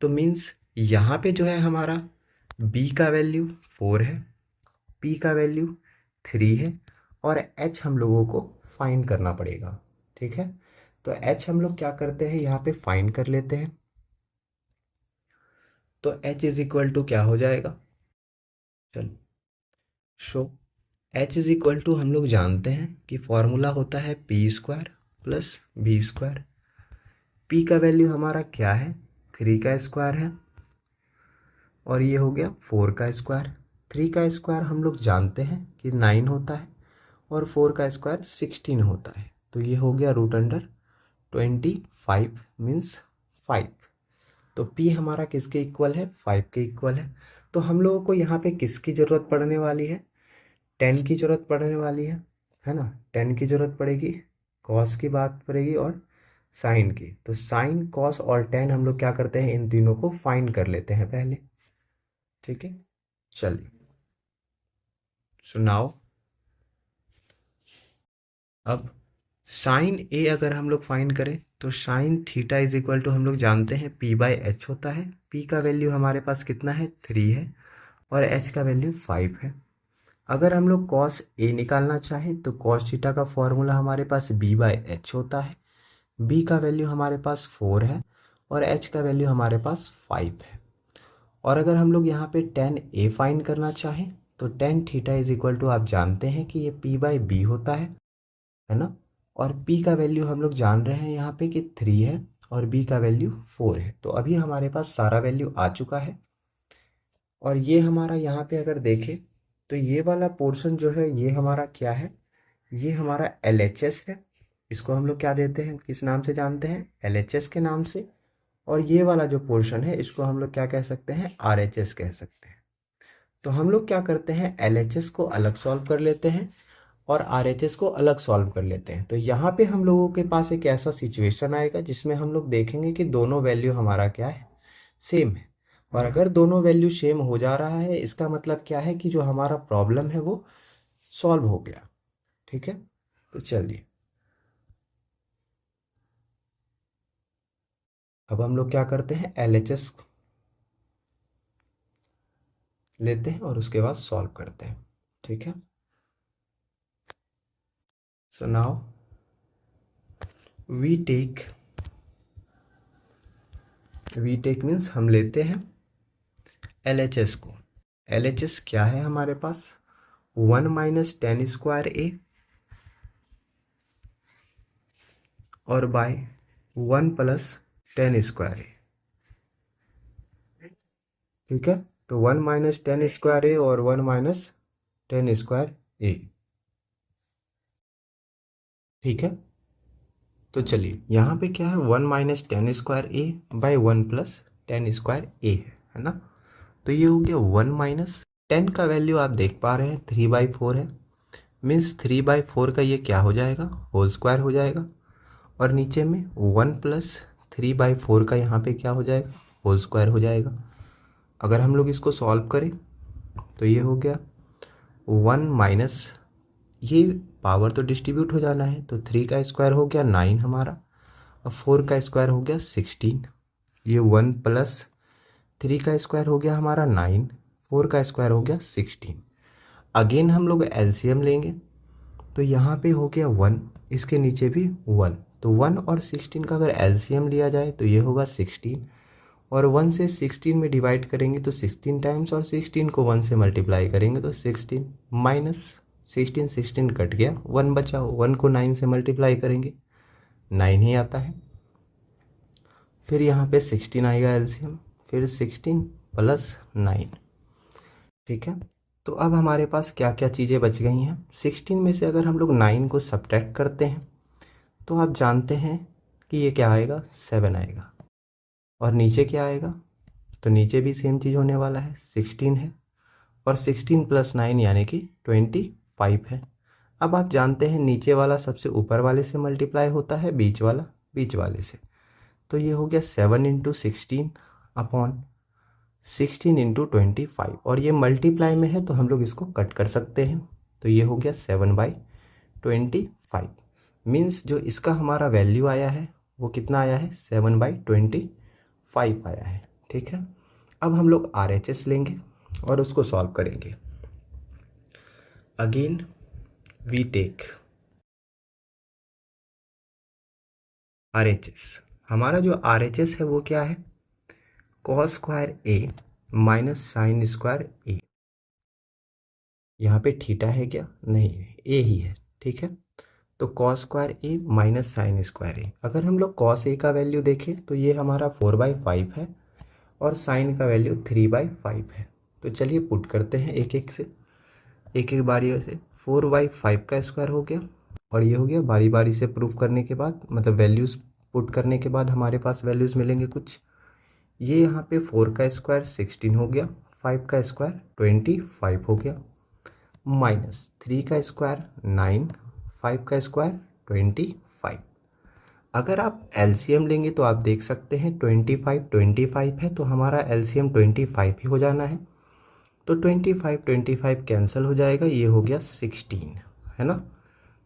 तो मीन्स यहाँ पे जो है हमारा b का वैल्यू 4 है, p का वैल्यू 3 है, और h हम लोगों को फाइंड करना पड़ेगा। ठीक है, तो h हम लोग क्या करते हैं, यहाँ पे फाइंड कर लेते हैं। तो h इज इक्वल टू क्या हो जाएगा, चलो show, h is equal to हम लोग जानते हैं कि फॉर्मूला होता है p² प्लस b²। p का वैल्यू हमारा क्या है, 3 का स्क्वायर है, और ये हो गया 4 का स्क्वायर। 3 का स्क्वायर हम लोग जानते हैं कि 9 होता है, और 4 का स्क्वायर 16 होता है। तो ये हो गया √25 मीन्स 5। तो p हमारा किसके इक्वल है, 5 के इक्वल है। तो हम लोगों को यहाँ पे किसकी ज़रूरत पड़ने वाली है, 10 की ज़रूरत पड़ने वाली है ना। 10 की ज़रूरत पड़ेगी, कॉस की बात पड़ेगी और साइन की। तो साइन, कॉस और 10 हम लोग क्या करते हैं, इन तीनों को फाइंड कर लेते हैं पहले। ठीक है, चलिए सुनाओ। अब साइन ए अगर हम लोग फाइंड करें तो sine theta is equal to हम लोग जानते हैं p/h होता है। p का वैल्यू हमारे पास कितना है, 3 है, और h का वैल्यू 5 है। अगर हम लोग कॉस ए निकालना चाहें तो कॉस थीटा का फॉर्मूला हमारे पास b/h होता है। b का वैल्यू हमारे पास 4 है और h का वैल्यू हमारे पास 5 है। और अगर हम लोग यहाँ पे tan a फाइंड करना चाहें तो tan theta is equal to आप जानते हैं कि ये p/b होता है ना। और p का वैल्यू हम लोग जान रहे हैं यहाँ पे कि 3 है और b का वैल्यू 4 है। तो अभी हमारे पास सारा वैल्यू आ चुका है। और ये हमारा यहाँ पे अगर देखें तो ये वाला पोर्शन जो है ये हमारा क्या है, ये हमारा LHS है। इसको हम लोग क्या देते हैं, किस नाम से जानते हैं, LHS के नाम से। और ये वाला जो पोर्शन है इसको हम लोग क्या कह सकते हैं, RHS कह सकते हैं। तो हम लोग क्या करते हैं, LHS को अलग सॉल्व कर लेते हैं और RHS को अलग सॉल्व कर लेते हैं। तो यहाँ पे हम लोगों के पास एक ऐसा सिचुएशन आएगा जिसमें हम लोग देखेंगे कि दोनों वैल्यू हमारा क्या है, सेम है। और अगर दोनों वैल्यू सेम हो जा रहा है, इसका मतलब क्या है कि जो हमारा प्रॉब्लम है वो सॉल्व हो गया। ठीक है, तो चलिए अब हम लोग क्या करते हैं, LHS लेते हैं और उसके बाद सॉल्व करते हैं। ठीक है, so now we take means हम लेते हैं LHS को। LHS क्या है हमारे पास, 1 - 10² A और बाय 1 + 10²A। ठीक है, तो 1 - 10² A और 1 - 10²A। ठीक है, तो चलिए यहाँ पे क्या है, 1 - 10² A बाई 1 + 10² A है ना। तो ये हो गया 1 - 10 का वैल्यू आप देख पा रहे हैं 3/4 है, मीन्स 3/4 का ये क्या हो जाएगा, होल स्क्वायर हो जाएगा। और नीचे में 1 + 3/4 का यहाँ पे क्या हो जाएगा, होल स्क्वायर हो जाएगा। अगर हम लोग इसको सॉल्व करें तो ये हो गया 1 माइनस, ये पावर तो डिस्ट्रीब्यूट हो जाना है, तो 3 का स्क्वायर हो गया 9 हमारा, और 4 का स्क्वायर हो गया 16। ये 1 + 3 का स्क्वायर हो गया हमारा 9, 4 का स्क्वायर हो गया 16। अगेन हम लोग एलसीएम लेंगे, तो यहाँ पे हो गया 1, इसके नीचे भी 1, तो 1 और 16 का अगर एलसीएम लिया जाए तो ये होगा 16, और 1 से 16 में डिवाइड करेंगे तो 16 टाइम्स, और 16 को 1 से मल्टीप्लाई करेंगे तो 16 माइनस 16, 16 कट गया, 1 बचा, 1 को 9 से मल्टीप्लाई करेंगे 9 ही आता है। फिर यहाँ पे 16 आएगा एलसीएम, फिर 16 + 9। ठीक है, तो अब हमारे पास क्या क्या चीज़ें बच गई हैं। 16 में से अगर हम लोग 9 को सब्ट्रैक्ट करते हैं तो आप जानते हैं कि ये क्या आएगा, 7 आएगा। और नीचे क्या आएगा, तो नीचे भी सेम चीज़ होने वाला है, 16 है, और 16 + 9 यानी कि 25 है। अब आप जानते हैं नीचे वाला सबसे ऊपर वाले से मल्टीप्लाई होता है, बीच वाला बीच वाले से। तो ये हो गया 7 × 16 अपॉन 16 × 25, और ये मल्टीप्लाई में है तो हम लोग इसको कट कर सकते हैं, तो ये हो गया 7/25। मीन्स जो इसका हमारा वैल्यू आया है वो कितना आया है, 7/25 आया है। ठीक है, अब हम लोग RHS लेंगे और उसको सॉल्व करेंगे। Again we take RHS। हमारा जो RHS है वो क्या है, cos² A minus sin² A। यहाँ पे थीटा है क्या, नहीं है, A ही है। ठीक है, तो cos² A minus sin² A। अगर हम लोग cos A का वैल्यू देखें तो ये हमारा 4/5 है, और साइन का वैल्यू 3/5 है। तो चलिए पुट करते हैं एक एक से, एक एक बारी से। 4/5 का स्क्वायर हो गया, और ये हो गया बारी बारी से प्रूफ करने के बाद, मतलब वैल्यूज़ पुट करने के बाद हमारे पास वैल्यूज़ मिलेंगे कुछ। ये यहाँ पे 4 का स्क्वायर 16 हो गया, 5 का स्क्वायर 25 हो गया, माइनस 3 का स्क्वायर 9, 5 का स्क्वायर 25। अगर आप एलसीएम लेंगे तो आप देख सकते हैं 25 है, तो हमारा एलसीएम 25 ही हो जाना है। तो 25 कैंसिल हो जाएगा, ये हो गया 16 है ना,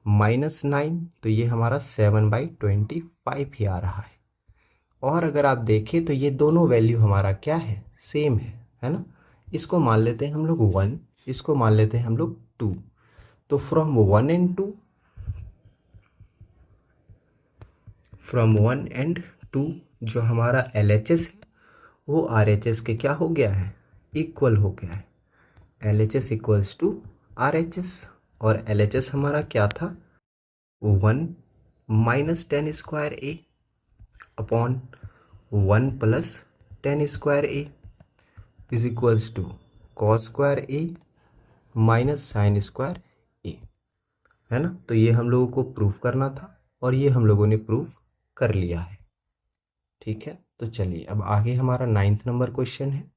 -9, तो ये हमारा 7/25 ही आ रहा है। और अगर आप देखें तो ये दोनों वैल्यू हमारा क्या है, सेम है ना। इसको मान लेते हैं हम लोग 1, इसको मान लेते हैं हम लोग 2। तो फ्रॉम 1 एंड 2 जो हमारा LHS है वो RHS के क्या हो गया है, इक्वल हो गया है। LHS इक्वल्स टू RHS, और LHS हमारा क्या था, 1 - 10² A upon 1 + 10² A is equals to cos² A minus sin² A, है ना। तो ये हम लोगों को प्रूफ करना था, और ये हम लोगों ने प्रूफ कर लिया है। ठीक है, तो चलिए अब आगे हमारा 9th नंबर क्वेश्चन है,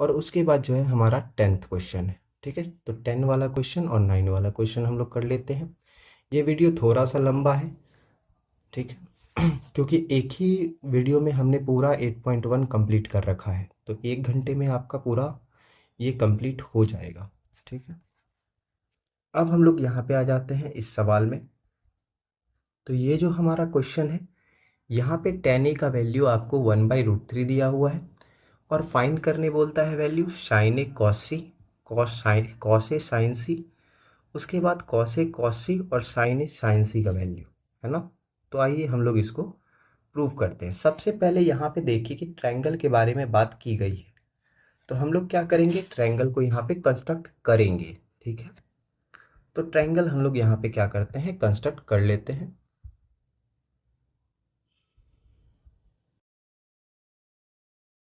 और उसके बाद जो है हमारा 10th क्वेश्चन है। ठीक है, तो 10 वाला क्वेश्चन और 9 वाला क्वेश्चन हम लोग कर लेते हैं। ये वीडियो थोड़ा सा लंबा है, ठीक है, क्योंकि एक ही वीडियो में हमने पूरा 8.1 कंप्लीट कर रखा है, तो 1 घंटे में आपका पूरा ये कंप्लीट हो जाएगा। ठीक है, अब हम लोग यहाँ पे आ जाते हैं इस सवाल में। तो ये जो हमारा क्वेश्चन है, यहाँ पे tan a का वैल्यू आपको 1/√3 दिया हुआ है और फाइंड करने बोलता है value sin a cos c, cos a sin c, उसके बाद cos a cos c और sin a sin c का वैल्यू है ना। तो आइए हम लोग इसको प्रूव करते हैं। सबसे पहले यहाँ पे देखिए कि ट्रायंगल के बारे में बात की गई है, तो हम लोग क्या करेंगे, ट्रायंगल को यहाँ पे कंस्ट्रक्ट करेंगे। ठीक है, तो ट्रायंगल हम लोग यहाँ पे क्या करते हैं, कंस्ट्रक्ट कर लेते हैं।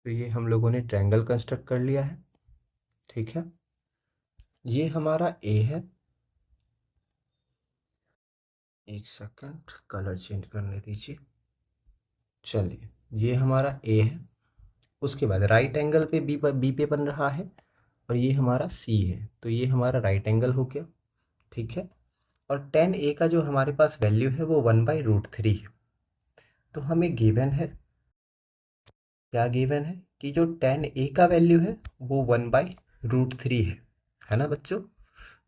तो ये हम लोगों ने ट्रायंगल कंस्ट्रक्ट कर लिया है। ठीक है, ये हमारा ए है। एक सेकंड, कलर चेंज करने दीजिए। चलिए, ये हमारा ए है। उसके बाद राइट एंगल पे बी पे बन रहा है और ये हमारा सी है, तो ये हमारा राइट एंगल हो गया। ठीक है, और tan a का जो हमारे पास वैल्यू है वो 1/√3 है। तो हमें गिवन है, क्या गिवन है कि जो tan a का वैल्यू है वो 1/√3 है ना बच्चों।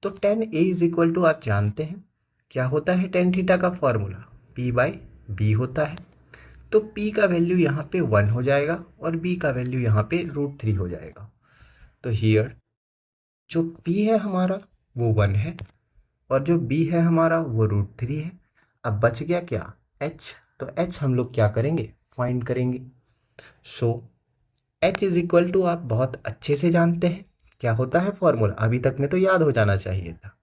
तो tan a is equal to, आप जानते हैं क्या होता है tan थीटा का फॉर्मूला, p/b होता है। तो p का वैल्यू यहाँ पे 1 हो जाएगा और b का वैल्यू यहाँ पे √3 हो जाएगा। तो हियर जो p है हमारा वो 1 है और जो b है हमारा वो √3 है। अब बच गया क्या, h। तो h हम लोग क्या करेंगे, फाइंड करेंगे। सो h इज इक्वल टू, आप बहुत अच्छे से जानते हैं क्या होता है फॉर्मूला, अभी तक में तो याद हो जाना चाहिए था,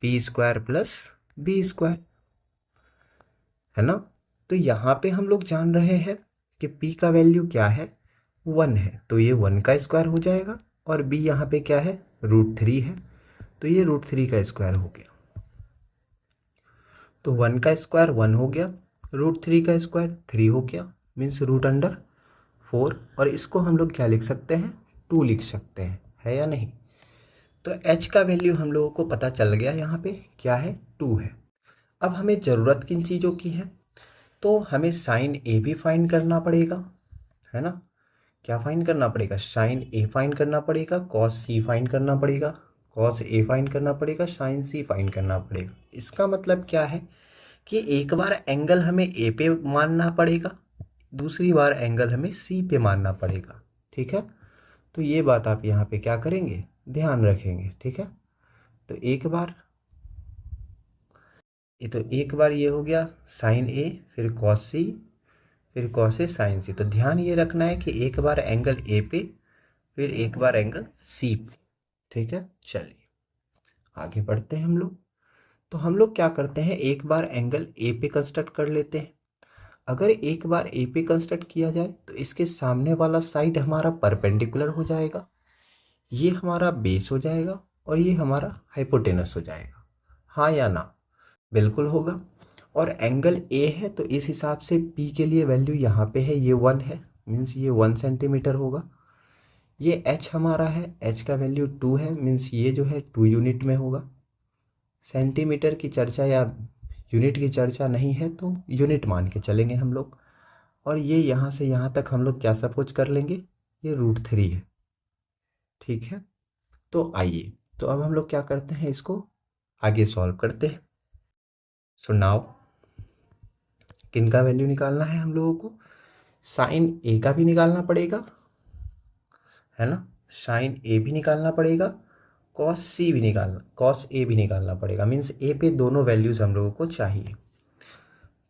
p² + b², है ना। तो यहाँ पे हम लोग जान रहे हैं कि p का वैल्यू क्या है, 1 है, तो ये 1 का स्क्वायर हो जाएगा और b यहाँ पे क्या है, √3 है, तो ये √3 का स्क्वायर हो गया। तो 1 का स्क्वायर 1 हो गया, √3 का स्क्वायर 3 हो गया, मीन्स √4। और इसको हम लोग क्या लिख सकते हैं, 2 लिख सकते हैं, है या नहीं। तो h का वैल्यू हम लोगों को पता चल गया, यहाँ पे क्या है, 2 है। अब हमें ज़रूरत किन चीज़ों की है, तो हमें साइन ए भी फाइंड करना पड़ेगा, है ना। क्या फाइंड करना पड़ेगा, साइन ए फाइंड करना पड़ेगा, कॉस सी फाइंड करना पड़ेगा, कॉस ए फाइंड करना पड़ेगा, साइन सी फाइंड करना पड़ेगा। इसका मतलब क्या है कि एक बार एंगल हमें ए पे मानना पड़ेगा, दूसरी बार एंगल हमें सी पे मानना पड़ेगा। ठीक है, तो ये बात आप यहाँ पे क्या करेंगे, ध्यान रखेंगे। ठीक है, तो एक बार ये हो गया साइन ए, फिर कॉस सी, फिर कॉस ए साइन सी। तो ध्यान ये रखना है कि एक बार एंगल ए पे, फिर एक बार एंगल सी पे। ठीक है, चलिए आगे बढ़ते हैं हम लोग। तो हम लोग क्या करते हैं, एक बार एंगल ए पे कंस्ट्रक्ट कर लेते हैं। अगर एक बार ए पे कंस्ट्रक्ट किया जाए तो इसके सामने वाला साइड हमारा परपेंडिकुलर हो जाएगा, ये हमारा बेस हो जाएगा और ये हमारा हाइपोटेनस हो जाएगा। हाँ या ना, बिल्कुल होगा। और एंगल ए है तो इस हिसाब से पी के लिए वैल्यू यहाँ पे है, ये 1 है, मीन्स ये 1 सेंटीमीटर होगा। ये एच हमारा है, एच का वैल्यू 2 है, मीन्स ये जो है 2 यूनिट में होगा। सेंटीमीटर की चर्चा या यूनिट की चर्चा नहीं है तो यूनिट मान के चलेंगे हम लोग। और ये यहाँ से यहाँ तक हम लोग क्या सपोज कर लेंगे, ये √3 है। ठीक है, तो आइए, तो अब हम लोग क्या करते हैं, इसको आगे सॉल्व करते हैं। सो नाउ किन का वैल्यू निकालना है हम लोगों को, साइन ए का भी निकालना पड़ेगा, है ना, साइन ए भी निकालना पड़ेगा, कॉस ए भी निकालना पड़ेगा, मीन्स ए पे दोनों वैल्यूज हम लोगों को चाहिए।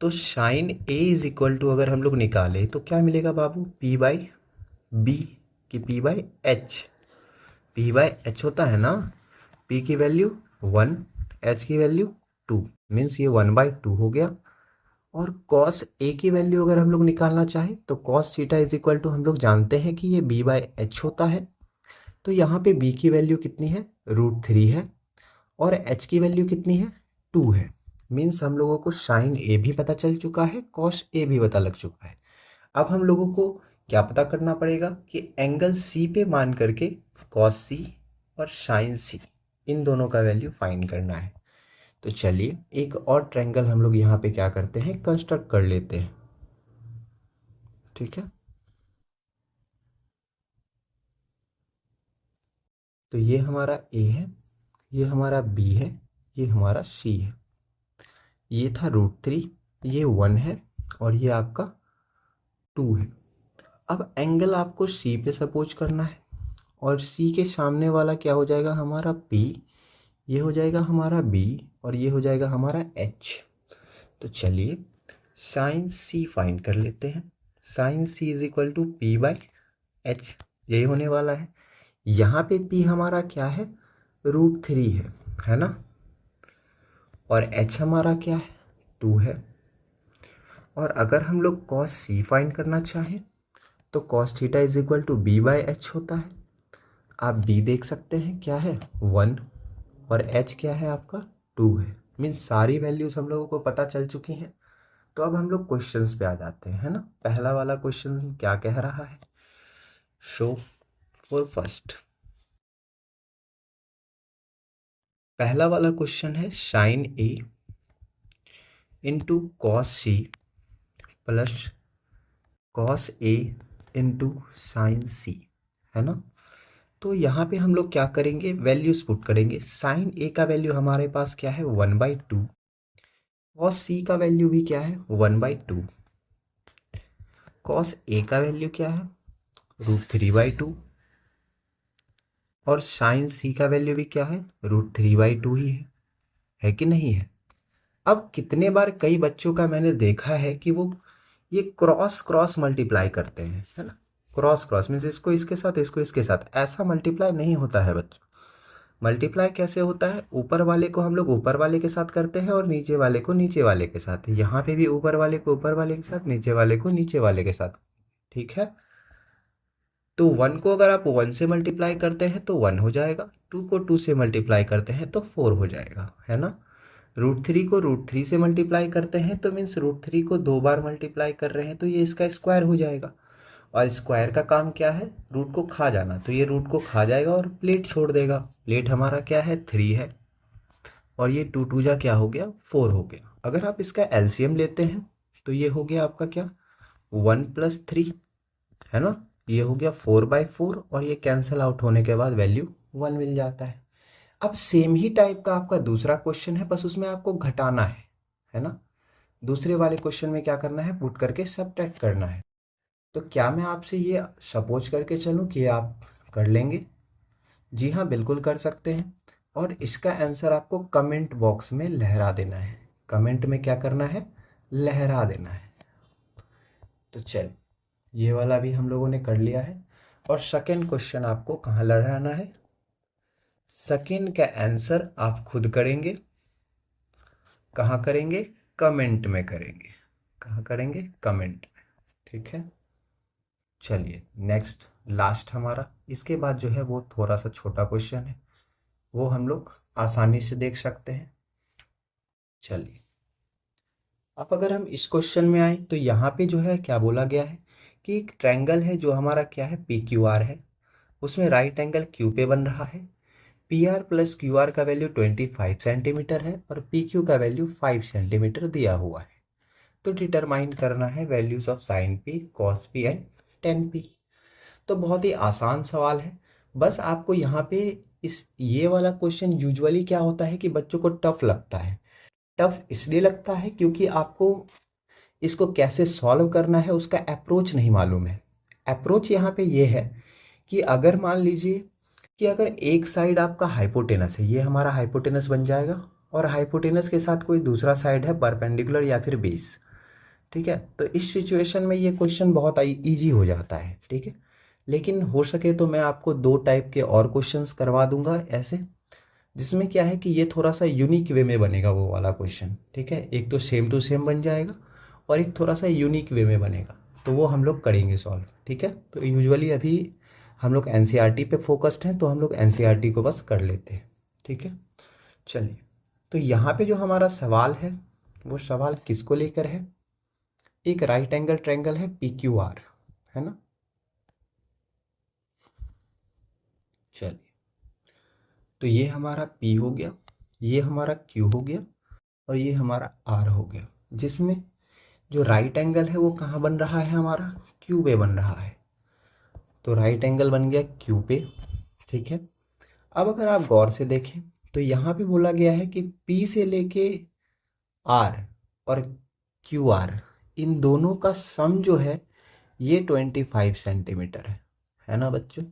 तो sine A is equal to अगर हम लोग निकाले तो क्या मिलेगा बाबू, p/b कि p/h, p/h होता है ना, p की वैल्यू 1, h की वैल्यू 2, मीन्स ये 1/2 हो गया। और कॉस ए की वैल्यू अगर हम लोग निकालना चाहें तो cos theta is equal to, हम लोग जानते हैं कि ये b/h होता है। तो यहाँ पे b की वैल्यू कितनी है, √3 है और h की वैल्यू कितनी है, 2 है। मीन्स हम लोगों को साइन ए भी पता चल चुका है, कॉस ए भी पता लग चुका है। अब हम लोगों को क्या पता करना पड़ेगा कि एंगल सी पे मान करके कॉस सी और साइन सी, इन दोनों का वैल्यू फाइंड करना है। तो चलिए एक और ट्रायंगल हम लोग यहाँ पे क्या करते हैं, कंस्ट्रक्ट कर लेते हैं। ठीक है, तो ये हमारा ए है, ये हमारा बी है, ये हमारा सी है। ये था √3, ये 1 है और ये आपका 2 है। अब एंगल आपको सी पे सपोज करना है और सी के सामने वाला क्या हो जाएगा हमारा पी, ये हो जाएगा हमारा बी और ये हो जाएगा हमारा एच। तो चलिए साइन सी फाइंड कर लेते हैं। Sine C is equal to P by H, यही होने वाला है। यहाँ पे पी हमारा क्या है, √3 है ना, और एच हमारा क्या है, 2 है। और अगर हम लोग कॉस सी फाइंड करना चाहें तो cos theta is equal to B by H होता है। आप बी देख सकते हैं क्या है, 1, और एच क्या है आपका, 2 है। मीन्स सारी वैल्यूज हम लोगों को पता चल चुकी हैं। तो अब हम लोग क्वेश्चंस पे आ जाते हैं, है ना। पहला वाला क्वेश्चन क्या कह रहा है, शो फॉर फर्स्ट। पहला वाला क्वेश्चन है sine A into cos C plus cos A into sine C, है ना। तो यहाँ पे हम लोग क्या करेंगे, वैल्यूज पुट करेंगे। साइन ए का वैल्यू हमारे पास क्या है, 1/2। कॉस सी का वैल्यू भी क्या है, 1/2। कॉस ए का वैल्यू क्या है, √3/2। और साइन सी का वैल्यू भी क्या है, √3/2 ही है कि नहीं है। अब कितने बार कई बच्चों का मैंने देखा है कि वो ये क्रॉस क्रॉस मल्टीप्लाई करते हैं, है ना। क्रॉस क्रॉस मीन्स इसको इसके साथ, इसको इसके साथ, ऐसा मल्टीप्लाई नहीं होता है बच्चों। मल्टीप्लाई कैसे होता है, ऊपर वाले को हम लोग ऊपर वाले के साथ करते हैं और नीचे वाले को नीचे वाले के साथ। यहाँ पे भी ऊपर वाले को ऊपर वाले के साथ, नीचे वाले को नीचे वाले के साथ, ठीक है। तो 1 को अगर आप 1 से मल्टीप्लाई करते हैं तो 1 हो जाएगा, 2 को 2 से मल्टीप्लाई करते हैं तो 4 हो जाएगा, है ना। √3 को √3 से मल्टीप्लाई करते हैं तो मीन्स √3 को 2 बार मल्टीप्लाई कर रहे हैं तो ये इसका स्क्वायर हो जाएगा। और स्क्वायर का काम क्या है, रूट को खा जाना, तो ये रूट को खा जाएगा और प्लेट छोड़ देगा। प्लेट हमारा क्या है, 3 है, और ये 2 2 जा क्या हो गया, 4 हो गया। अगर आप इसका एलसीएम लेते हैं तो ये हो गया आपका क्या, 1 + 3, है ना। ये हो गया 4/4 और ये कैंसिल आउट होने के बाद वैल्यू 1 मिल जाता है। अब सेम ही टाइप का आपका दूसरा क्वेश्चन है, बस उसमें आपको घटाना है ना। दूसरे वाले क्वेश्चन में क्या करना है, पुट करके सबट्रैक्ट करना है। तो क्या मैं आपसे ये सपोज करके चलूँ कि आप कर लेंगे? जी हाँ, बिल्कुल कर सकते हैं। और इसका आंसर आपको कमेंट बॉक्स में लहरा देना है। कमेंट में क्या करना है, लहरा देना है। तो चल, ये वाला भी हम लोगों ने कर लिया है। और सेकेंड क्वेश्चन आपको कहाँ लहराना है, सेकेंड का आंसर आप खुद करेंगे। कहाँ करेंगे, कमेंट में करेंगे। कहाँ करेंगे, कमेंट में, ठीक है। चलिए नेक्स्ट, लास्ट हमारा, इसके बाद जो है वो थोड़ा सा छोटा क्वेश्चन है, वो हम लोग आसानी से देख सकते हैं। चलिए, अब अगर हम इस क्वेश्चन में आए तो यहाँ पे जो है क्या बोला गया है कि एक ट्रायंगल है जो हमारा क्या है, PQR है। उसमें राइट एंगल क्यू पे बन रहा है। PR + QR का वैल्यू 25 सेंटीमीटर है और PQ का वैल्यू 5 सेंटीमीटर दिया हुआ है। तो डिटरमाइन करना है values of sine P, cos P and ten P। तो बहुत ही आसान सवाल है। बस आपको यहाँ पे ये वाला क्वेश्चन यूजुअली क्या होता है कि बच्चों को टफ लगता है। टफ इसलिए लगता है क्योंकि आपको इसको कैसे सॉल्व करना है उसका अप्रोच नहीं मालूम है। अप्रोच यहाँ पे ये है कि अगर मान लीजिए कि अगर एक साइड आपका हाइपोटेनस है, ये हमारा हाइपोटेनस बन जाएगा, और हाइपोटेनस के साथ कोई दूसरा साइड है परपेंडिकुलर या फिर बेस, ठीक है। तो इस सिचुएशन में ये क्वेश्चन बहुत इजी हो जाता है, ठीक है। लेकिन हो सके तो मैं आपको 2 टाइप के और क्वेश्चंस करवा दूंगा ऐसे, जिसमें क्या है कि ये थोड़ा सा यूनिक वे में बनेगा वो वाला क्वेश्चन, ठीक है। एक तो सेम टू सेम बन जाएगा और एक थोड़ा सा यूनिक वे में बनेगा, तो वो हम लोग करेंगे सॉल्व, ठीक है। तो यूजुअली अभी हम लोग एनसीईआरटी पे फोकस्ड हैं तो हम लोग एनसीईआरटी को बस कर लेते हैं, ठीक है। चलिए, तो यहाँ पे जो हमारा सवाल है वो सवाल किसको लेकर है, एक राइट एंगल ट्रायंगल है PQR, है ना। चलिए, तो ये हमारा P हो गया, ये हमारा Q हो गया और ये हमारा R हो गया, जिसमें जो राइट एंगल है वो कहाँ बन रहा है, हमारा Q पे बन रहा है। तो राइट एंगल बन गया Q पे, ठीक है। अब अगर आप गौर से देखें तो यहाँ पे बोला गया है कि P से लेके R और QR इन दोनों का सम जो है ये 25 सेंटीमीटर है ना बच्चों।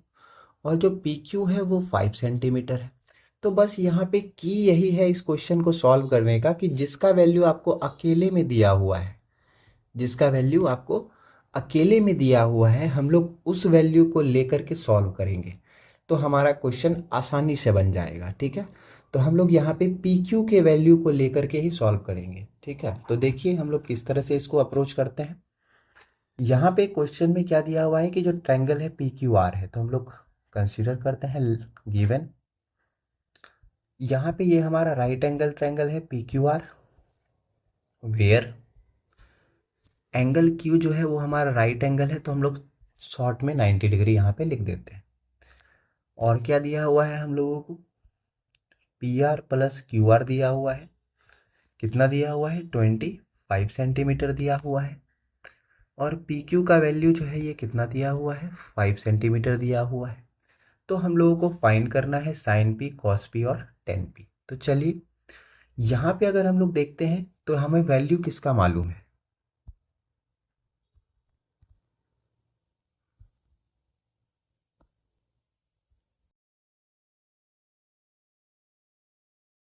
और जो PQ है वो 5 सेंटीमीटर है। तो बस यहाँ पे की यही है इस क्वेश्चन को सॉल्व करने का कि जिसका वैल्यू आपको अकेले में दिया हुआ है, जिसका वैल्यू आपको अकेले में दिया हुआ है, हम लोग उस वैल्यू को लेकर के सॉल्व करेंगे तो हमारा क्वेश्चन आसानी से बन जाएगा। ठीक है, तो हम लोग यहाँ पे पी क्यू के वैल्यू को लेकर के ही सॉल्व करेंगे। ठीक है, तो देखिए हम लोग किस तरह से इसको अप्रोच करते हैं। यहाँ पे क्वेश्चन में क्या दिया हुआ है कि जो ट्रायंगल है पी क्यू आर है, तो हम लोग कंसीडर करते हैं गिवन। यहाँ पे ये हमारा राइट एंगल ट्रायंगल है P Q R, where angle Q जो है वो हमारा राइट एंगल है, तो हम लोग शॉर्ट में 90 डिग्री यहाँ पे लिख देते हैं। और क्या दिया हुआ है हम लोगों को, P R plus Q are दिया हुआ है। कितना दिया हुआ है, 25 सेंटीमीटर दिया हुआ है। और पी क्यू का वैल्यू जो है ये कितना दिया हुआ है, 5 सेंटीमीटर दिया हुआ है। तो हम लोगों को फाइंड करना है साइन पी, कॉस पी और टेन पी। तो चलिए यहाँ पे अगर हम लोग देखते हैं तो हमें वैल्यू किसका मालूम है,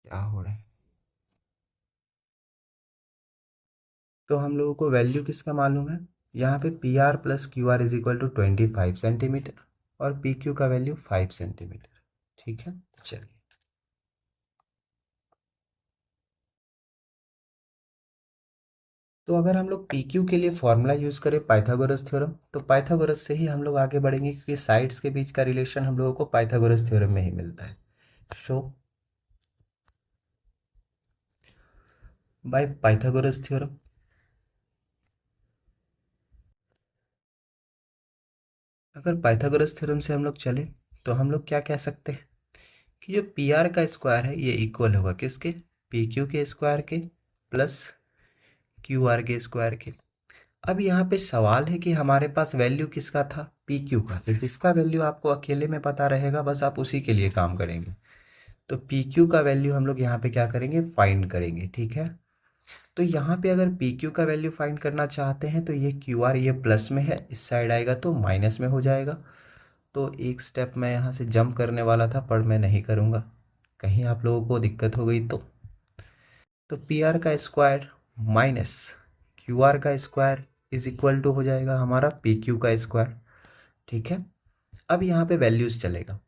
क्या हो रहा है। तो हम लोगों को वैल्यू किसका मालूम है, यहाँ पे P R plus Q R is equal to 25 centimetre और पी क्यू का वैल्यू 5 सेंटीमीटर। ठीक है, चलिए तो अगर हम लोग पी क्यू के लिए फॉर्मूला यूज़ करें पाइथागोरस थ्योरम, तो पाइथागोरस से ही हम लोग आगे बढ़ेंगे क्योंकि साइड्स के बीच का रिलेशन हम लोगों को पाइथागोरस थ्योरम में ही मिलता है। Show by Pythagoras theorem. अगर पाइथागोरस थ्योरम से हम लोग चले तो हम लोग क्या कह सकते हैं कि जो पी आर का स्क्वायर है ये इक्वल होगा किसके, पी क्यू के स्क्वायर के प्लस क्यू आर के स्क्वायर के। अब यहाँ पे सवाल है कि हमारे पास वैल्यू किसका था, पी क्यू का। तो जिसका वैल्यू आपको अकेले में पता रहेगा बस आप उसी के लिए काम करेंगे। तो पी क्यू का वैल्यू हम लोग यहाँ पे क्या करेंगे, फाइंड करेंगे। ठीक है, तो यहाँ पे अगर पी क्यू का वैल्यू फाइंड करना चाहते हैं तो ये क्यू आर ये प्लस में है, इस साइड आएगा तो माइनस में हो जाएगा। तो एक स्टेप मैं यहाँ से जंप करने वाला था पर मैं नहीं करूँगा, कहीं आप लोगों को दिक्कत हो गई तो पी आर का स्क्वायर माइनस क्यू आर का स्क्वायर इज इक्वल टू हो जाएगा हमारा पी क्यू का स्क्वायर। ठीक है, अब यहाँ पे वैल्यूज चलेगा।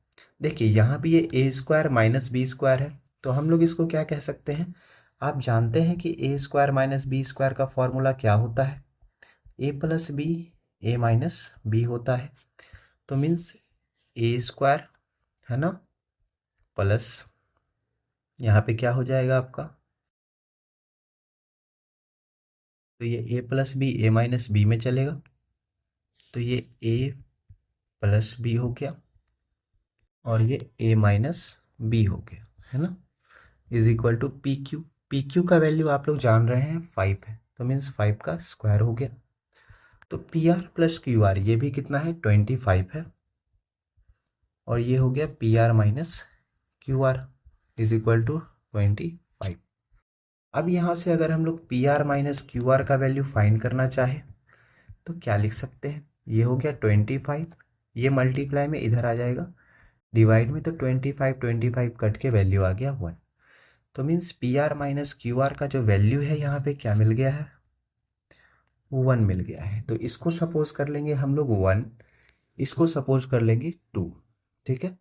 देखिए यहाँ पे ये ए स्क्वायर माइनस बी स्क्वायर है, तो हम लोग इसको क्या कह सकते हैं, आप जानते हैं कि ए स्क्वायर माइनस बी स्क्वायर का फॉर्मूला क्या होता है, ए प्लस बी ए माइनस बी होता है। तो मीन्स ए स्क्वायर है ना प्लस यहाँ पे क्या हो जाएगा आपका, तो ये ए प्लस बी ए माइनस बी में चलेगा, तो ये ए प्लस बी हो गया और ये ए माइनस बी हो गया, है ना, is equal to P Q. P Q का वैल्यू आप लोग जान रहे हैं 5 है, तो मीन्स 5 का स्क्वायर हो गया। तो P R plus Q are ये भी कितना है, 25 है। और ये हो गया P R minus Q R is equal to 25। अब यहाँ से अगर हम लोग P R minus Q R का वैल्यू फाइंड करना चाहे तो क्या लिख सकते हैं, ये हो गया 25, ये मल्टीप्लाई में इधर आ जाएगा डिवाइड में, तो 25 कट के वैल्यू आ गया 1। तो means P R minus Q R का जो वैल्यू है यहाँ पे क्या मिल गया है, 1 मिल गया है। तो इसको सपोज कर लेंगे हम लोग 1, इसको सपोज कर लेंगे 2। ठीक है,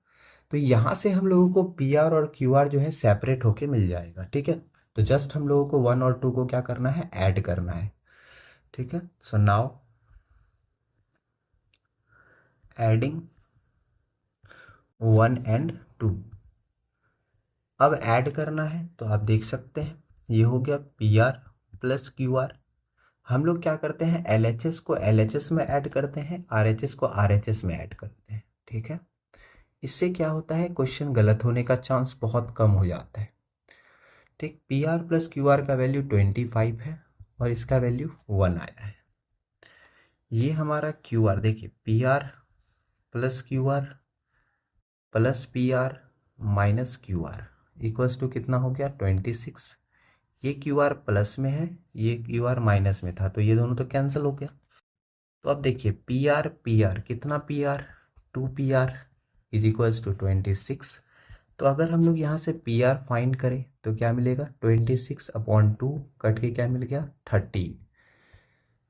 तो यहाँ से हम लोगों को पी आर और क्यू आर जो है सेपरेट होके मिल जाएगा। ठीक है, तो जस्ट हम लोगों को 1 और 2 को क्या करना है, ऐड करना है। ठीक है, सो नाउ एडिंग 1 एंड 2। अब ऐड करना है तो आप देख सकते हैं ये हो गया P R plus Q are. हम लोग क्या करते हैं, एल एच एस को एल एच एस में ऐड करते हैं, आर एच एस को आर एच एस में ऐड करते हैं। ठीक है, इससे क्या होता है, क्वेश्चन गलत होने का चांस बहुत कम हो जाता है। ठीक, P R plus Q R का वैल्यू 25 है और इसका वैल्यू 1 आया है। ये हमारा क्यू आर देखिए, P R plus Q R plus P R minus Q R equals to कितना हो गया 26। ये क्यू आर प्लस में है, ये क्यू आर माइनस में था, तो ये दोनों तो कैंसिल हो गया। तो अब देखिए पी आर कितना, P R 2 P R is equals to 26। तो अगर हम लोग यहाँ से पी आर फाइंड करें तो क्या मिलेगा, 26/2 कट के क्या मिल गया 13।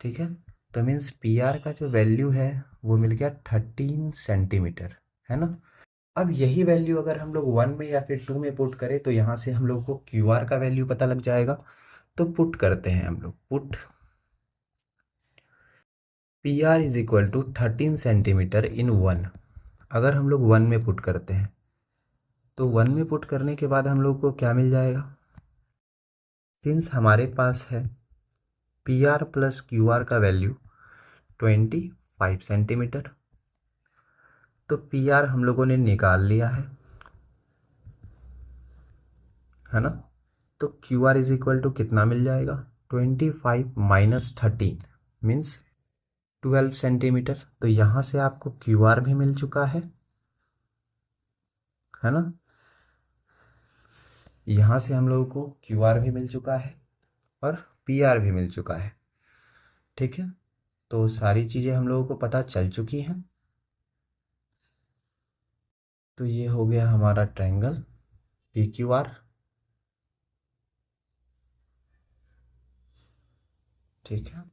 ठीक है, तो मीन्स पी आर का जो वैल्यू है वो मिल गया 13 सेंटीमीटर, है ना। अब यही वैल्यू अगर हम लोग 1 में या फिर 2 में पुट करें तो यहाँ से हम लोग को क्यू आर का वैल्यू पता लग जाएगा। तो पुट करते हैं हम लोग, put P R is equal to 13 centimetre in 1। अगर हम लोग 1 में पुट करते हैं तो 1 में पुट करने के बाद हम लोग को क्या मिल जाएगा, सिंस हमारे पास है P R plus Q R का वैल्यू 25 सेंटीमीटर, तो पी आर हम लोगों ने निकाल लिया है ना। तो Q R is equal to कितना मिल जाएगा, 25 माइनस 13 मीन्स 12 सेंटीमीटर। तो यहाँ से आपको क्यू आर भी मिल चुका है ना। यहाँ से हम लोगों को क्यू आर भी मिल चुका है और पी आर भी मिल चुका है। ठीक है, तो सारी चीज़ें हम लोगों को पता चल चुकी हैं। तो ये हो गया हमारा ट्रायंगल पी क्यू आर। ठीक है,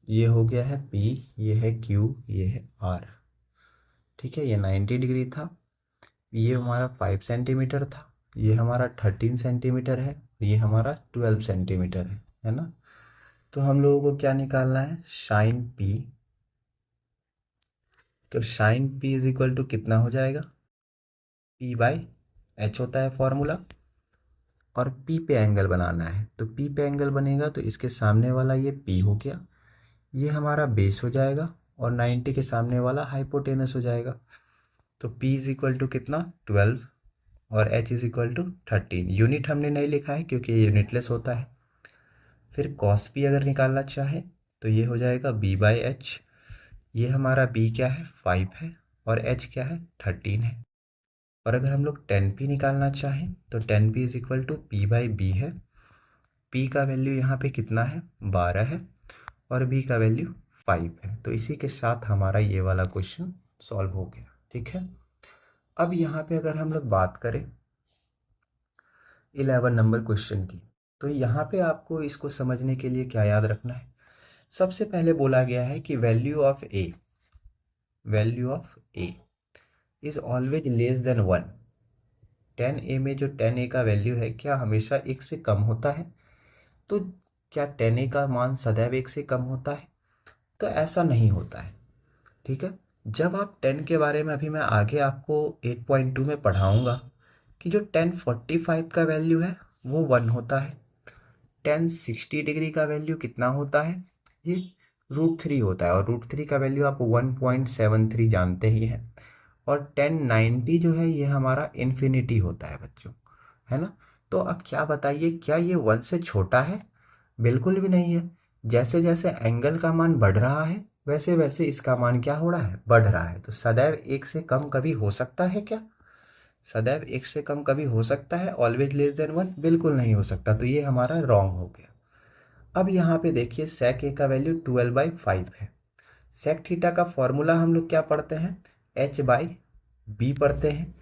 ये हो गया है P, ये है Q, ये है R। ठीक है, ये 90 डिग्री था, ये हमारा 5 सेंटीमीटर था, ये हमारा 13 सेंटीमीटर है, ये हमारा 12 सेंटीमीटर है ना। तो हम लोगों को क्या निकालना है, साइन P। तो sine P is equal to कितना हो जाएगा, P/H होता है फॉर्मूला, और P पे एंगल बनाना है। तो P पे एंगल बनेगा तो इसके सामने वाला ये P हो गया, ये हमारा बेस हो जाएगा, और 90 के सामने वाला हाइपोटेनस हो जाएगा। तो P इज इक्वल टू कितना 12 और H is equal to 13। Unit हमने नहीं लिखा है क्योंकि ये यूनिटलेस होता है। फिर कॉस P अगर निकालना चाहे तो ये हो जाएगा B/H। ये हमारा B क्या है 5 है और H क्या है 13 है। और अगर हम लोग 10P निकालना चाहें तो 10P is equal to P/B है। P का वैल्यू यहाँ पे कितना है 12 है और B का वैल्यू 5 है। तो इसी के साथ हमारा ये वाला क्वेश्चन सॉल्व हो गया। ठीक है, अब यहाँ पे अगर हम लोग बात करें 11 नंबर क्वेश्चन की, तो यहाँ पे आपको इसको समझने के लिए क्या याद रखना है। सबसे पहले बोला गया है कि value of A is always less than 1। 10A में जो 10A का वैल्यू है क्या हमेशा 1 से कम होता है। तो क्या 10A का मान सदैव 1 से कम होता है, तो ऐसा नहीं होता है। ठीक है, जब आप 10 के बारे में अभी मैं आगे आपको 8.2 में पढ़ाऊंगा कि जो 1045 का वैल्यू है वो 1 होता है। 1060 डिग्री का वैल्यू कितना होता है, ये √3 होता है, और √3 का वैल्यू आप 1.73 जानते ही हैं। और 1090 जो है ये हमारा इन्फिनिटी होता है बच्चों, है ना। तो अब क्या बताइए, क्या ये 1 से छोटा है, बिल्कुल भी नहीं है। जैसे जैसे एंगल का मान बढ़ रहा है वैसे वैसे इसका मान क्या हो रहा है, बढ़ रहा है। तो सदैव 1 से कम कभी हो सकता है क्या, सदैव 1 से कम कभी हो सकता है ऑलवेज लेस देन 1, बिल्कुल नहीं हो सकता। तो ये हमारा रॉन्ग हो गया। अब यहाँ पे देखिए sec a का वैल्यू 12/5 है। sec थीटा का फॉर्मूला हम लोग क्या पढ़ते हैं, h/b पढ़ते हैं।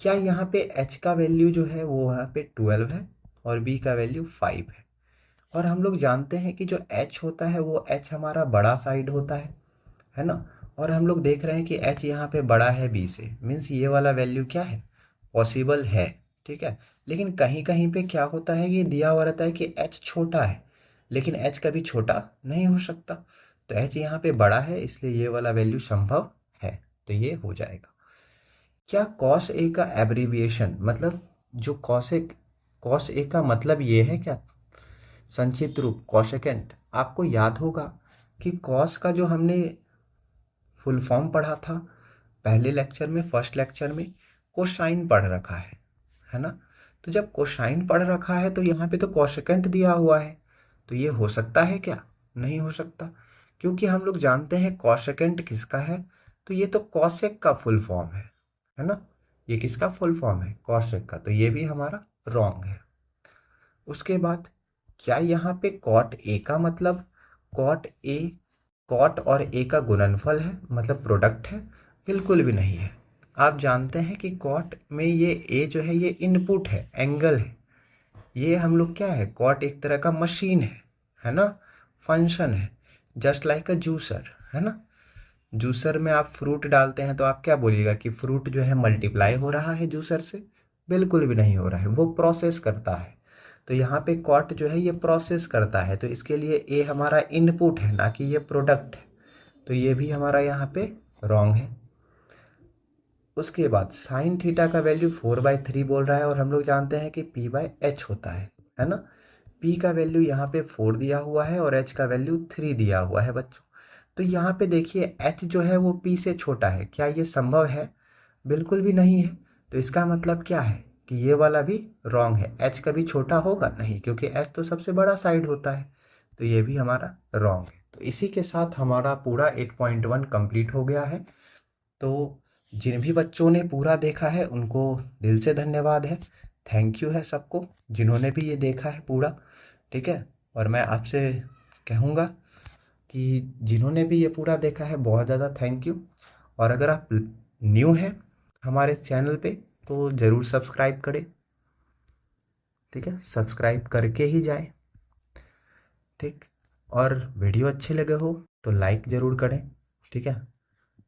क्या यहाँ पे h का वैल्यू जो है वो यहाँ पे 12 है और b का वैल्यू 5 है। और हम लोग जानते हैं कि जो h होता है वो h हमारा बड़ा साइड होता है ना। और हम लोग देख रहे हैं कि h यहाँ पे बड़ा है b से, मीन्स ये वाला वैल्यू क्या है, पॉसिबल है। ठीक है, लेकिन कहीं कहीं पे क्या होता है, ये दिया हुआ रहता है कि h छोटा है, लेकिन h कभी छोटा नहीं हो सकता। तो h यहाँ पे बड़ा है, इसलिए ये वाला वैल्यू संभव है। तो ये हो जाएगा। क्या cos a का एब्रीविएशन, मतलब जो cos a का मतलब ये है क्या, संक्षिप्त रूप कॉसेकेंट। आपको याद होगा कि cos का जो हमने फुल फॉर्म पढ़ा था पहले लेक्चर में, फर्स्ट लेक्चर में कोसाइन पढ़ रखा है ना। तो जब कोसाइन पढ़ रखा है तो यहाँ पे तो कॉसेकेंट दिया हुआ है, तो ये हो सकता है क्या, नहीं हो सकता, क्योंकि हम लोग जानते हैं कॉसेकेंट किसका है, तो ये तो कॉसेक का फुल फॉर्म है ना। ये किसका फुल फॉर्म है? कॉसेक का, तो ये भी हमारा रॉन्ग है। उसके बाद क्या यहाँ पे कॉट ए का मतलब कॉट और ए का गुणनफल है, मतलब प्रोडक्ट है? बिल्कुल भी नहीं है। आप जानते हैं कि कॉट में ये ए जो है ये इनपुट है, एंगल है। ये हम लोग क्या है, कॉट एक तरह का मशीन है ना, फंक्शन है, जस्ट लाइक अ जूसर, है ना। जूसर में आप फ्रूट डालते हैं तो आप क्या बोलिएगा कि फ्रूट जो है मल्टीप्लाई हो रहा है जूसर से? बिल्कुल भी नहीं हो रहा है, वो प्रोसेस करता है। तो यहाँ पे कॉट जो है ये प्रोसेस करता है, तो इसके लिए ए हमारा इनपुट है, ना कि ये प्रोडक्ट है। तो ये भी हमारा यहाँ पे रॉन्ग है। उसके बाद साइन थीटा का वैल्यू 4/3 बोल रहा है, और हम लोग जानते हैं कि p/h होता है ना। p का वैल्यू यहाँ पे 4 दिया हुआ है और h का वैल्यू 3 दिया हुआ है बच्चों। तो यहाँ पे देखिए h जो है वो p से छोटा है, क्या ये संभव है? बिल्कुल भी नहीं है। तो इसका मतलब क्या है कि ये वाला भी रॉन्ग है। h कभी छोटा होगा नहीं, क्योंकि h तो सबसे बड़ा साइड होता है। तो ये भी हमारा रॉन्ग है। तो इसी के साथ हमारा पूरा 8.1 कंप्लीट हो गया है। तो जिन भी बच्चों ने पूरा देखा है उनको दिल से धन्यवाद है, थैंक यू है सबको जिन्होंने भी ये देखा है पूरा, ठीक है। और मैं आपसे कहूँगा कि जिन्होंने भी ये पूरा देखा है बहुत ज़्यादा थैंक यू। और अगर आप न्यू हैं हमारे चैनल पे तो ज़रूर सब्सक्राइब करें, ठीक है, सब्सक्राइब करके ही जाएं, ठीक। और वीडियो अच्छे लगे हो तो लाइक ज़रूर करें, ठीक है,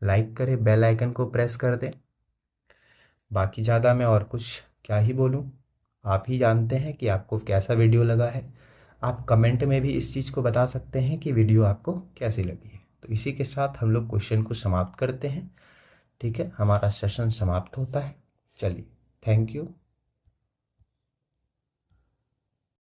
लाइक करें, बेल आइकन को प्रेस कर दें। बाकी ज़्यादा मैं और कुछ क्या ही बोलूँ, आप ही जानते हैं कि आपको कैसा वीडियो लगा है। आप कमेंट में भी इस चीज़ को बता सकते हैं कि वीडियो आपको कैसी लगी है। तो इसी के साथ हम लोग क्वेश्चन को समाप्त करते हैं, ठीक है, हमारा सेशन समाप्त होता है। चलिए, थैंक यू।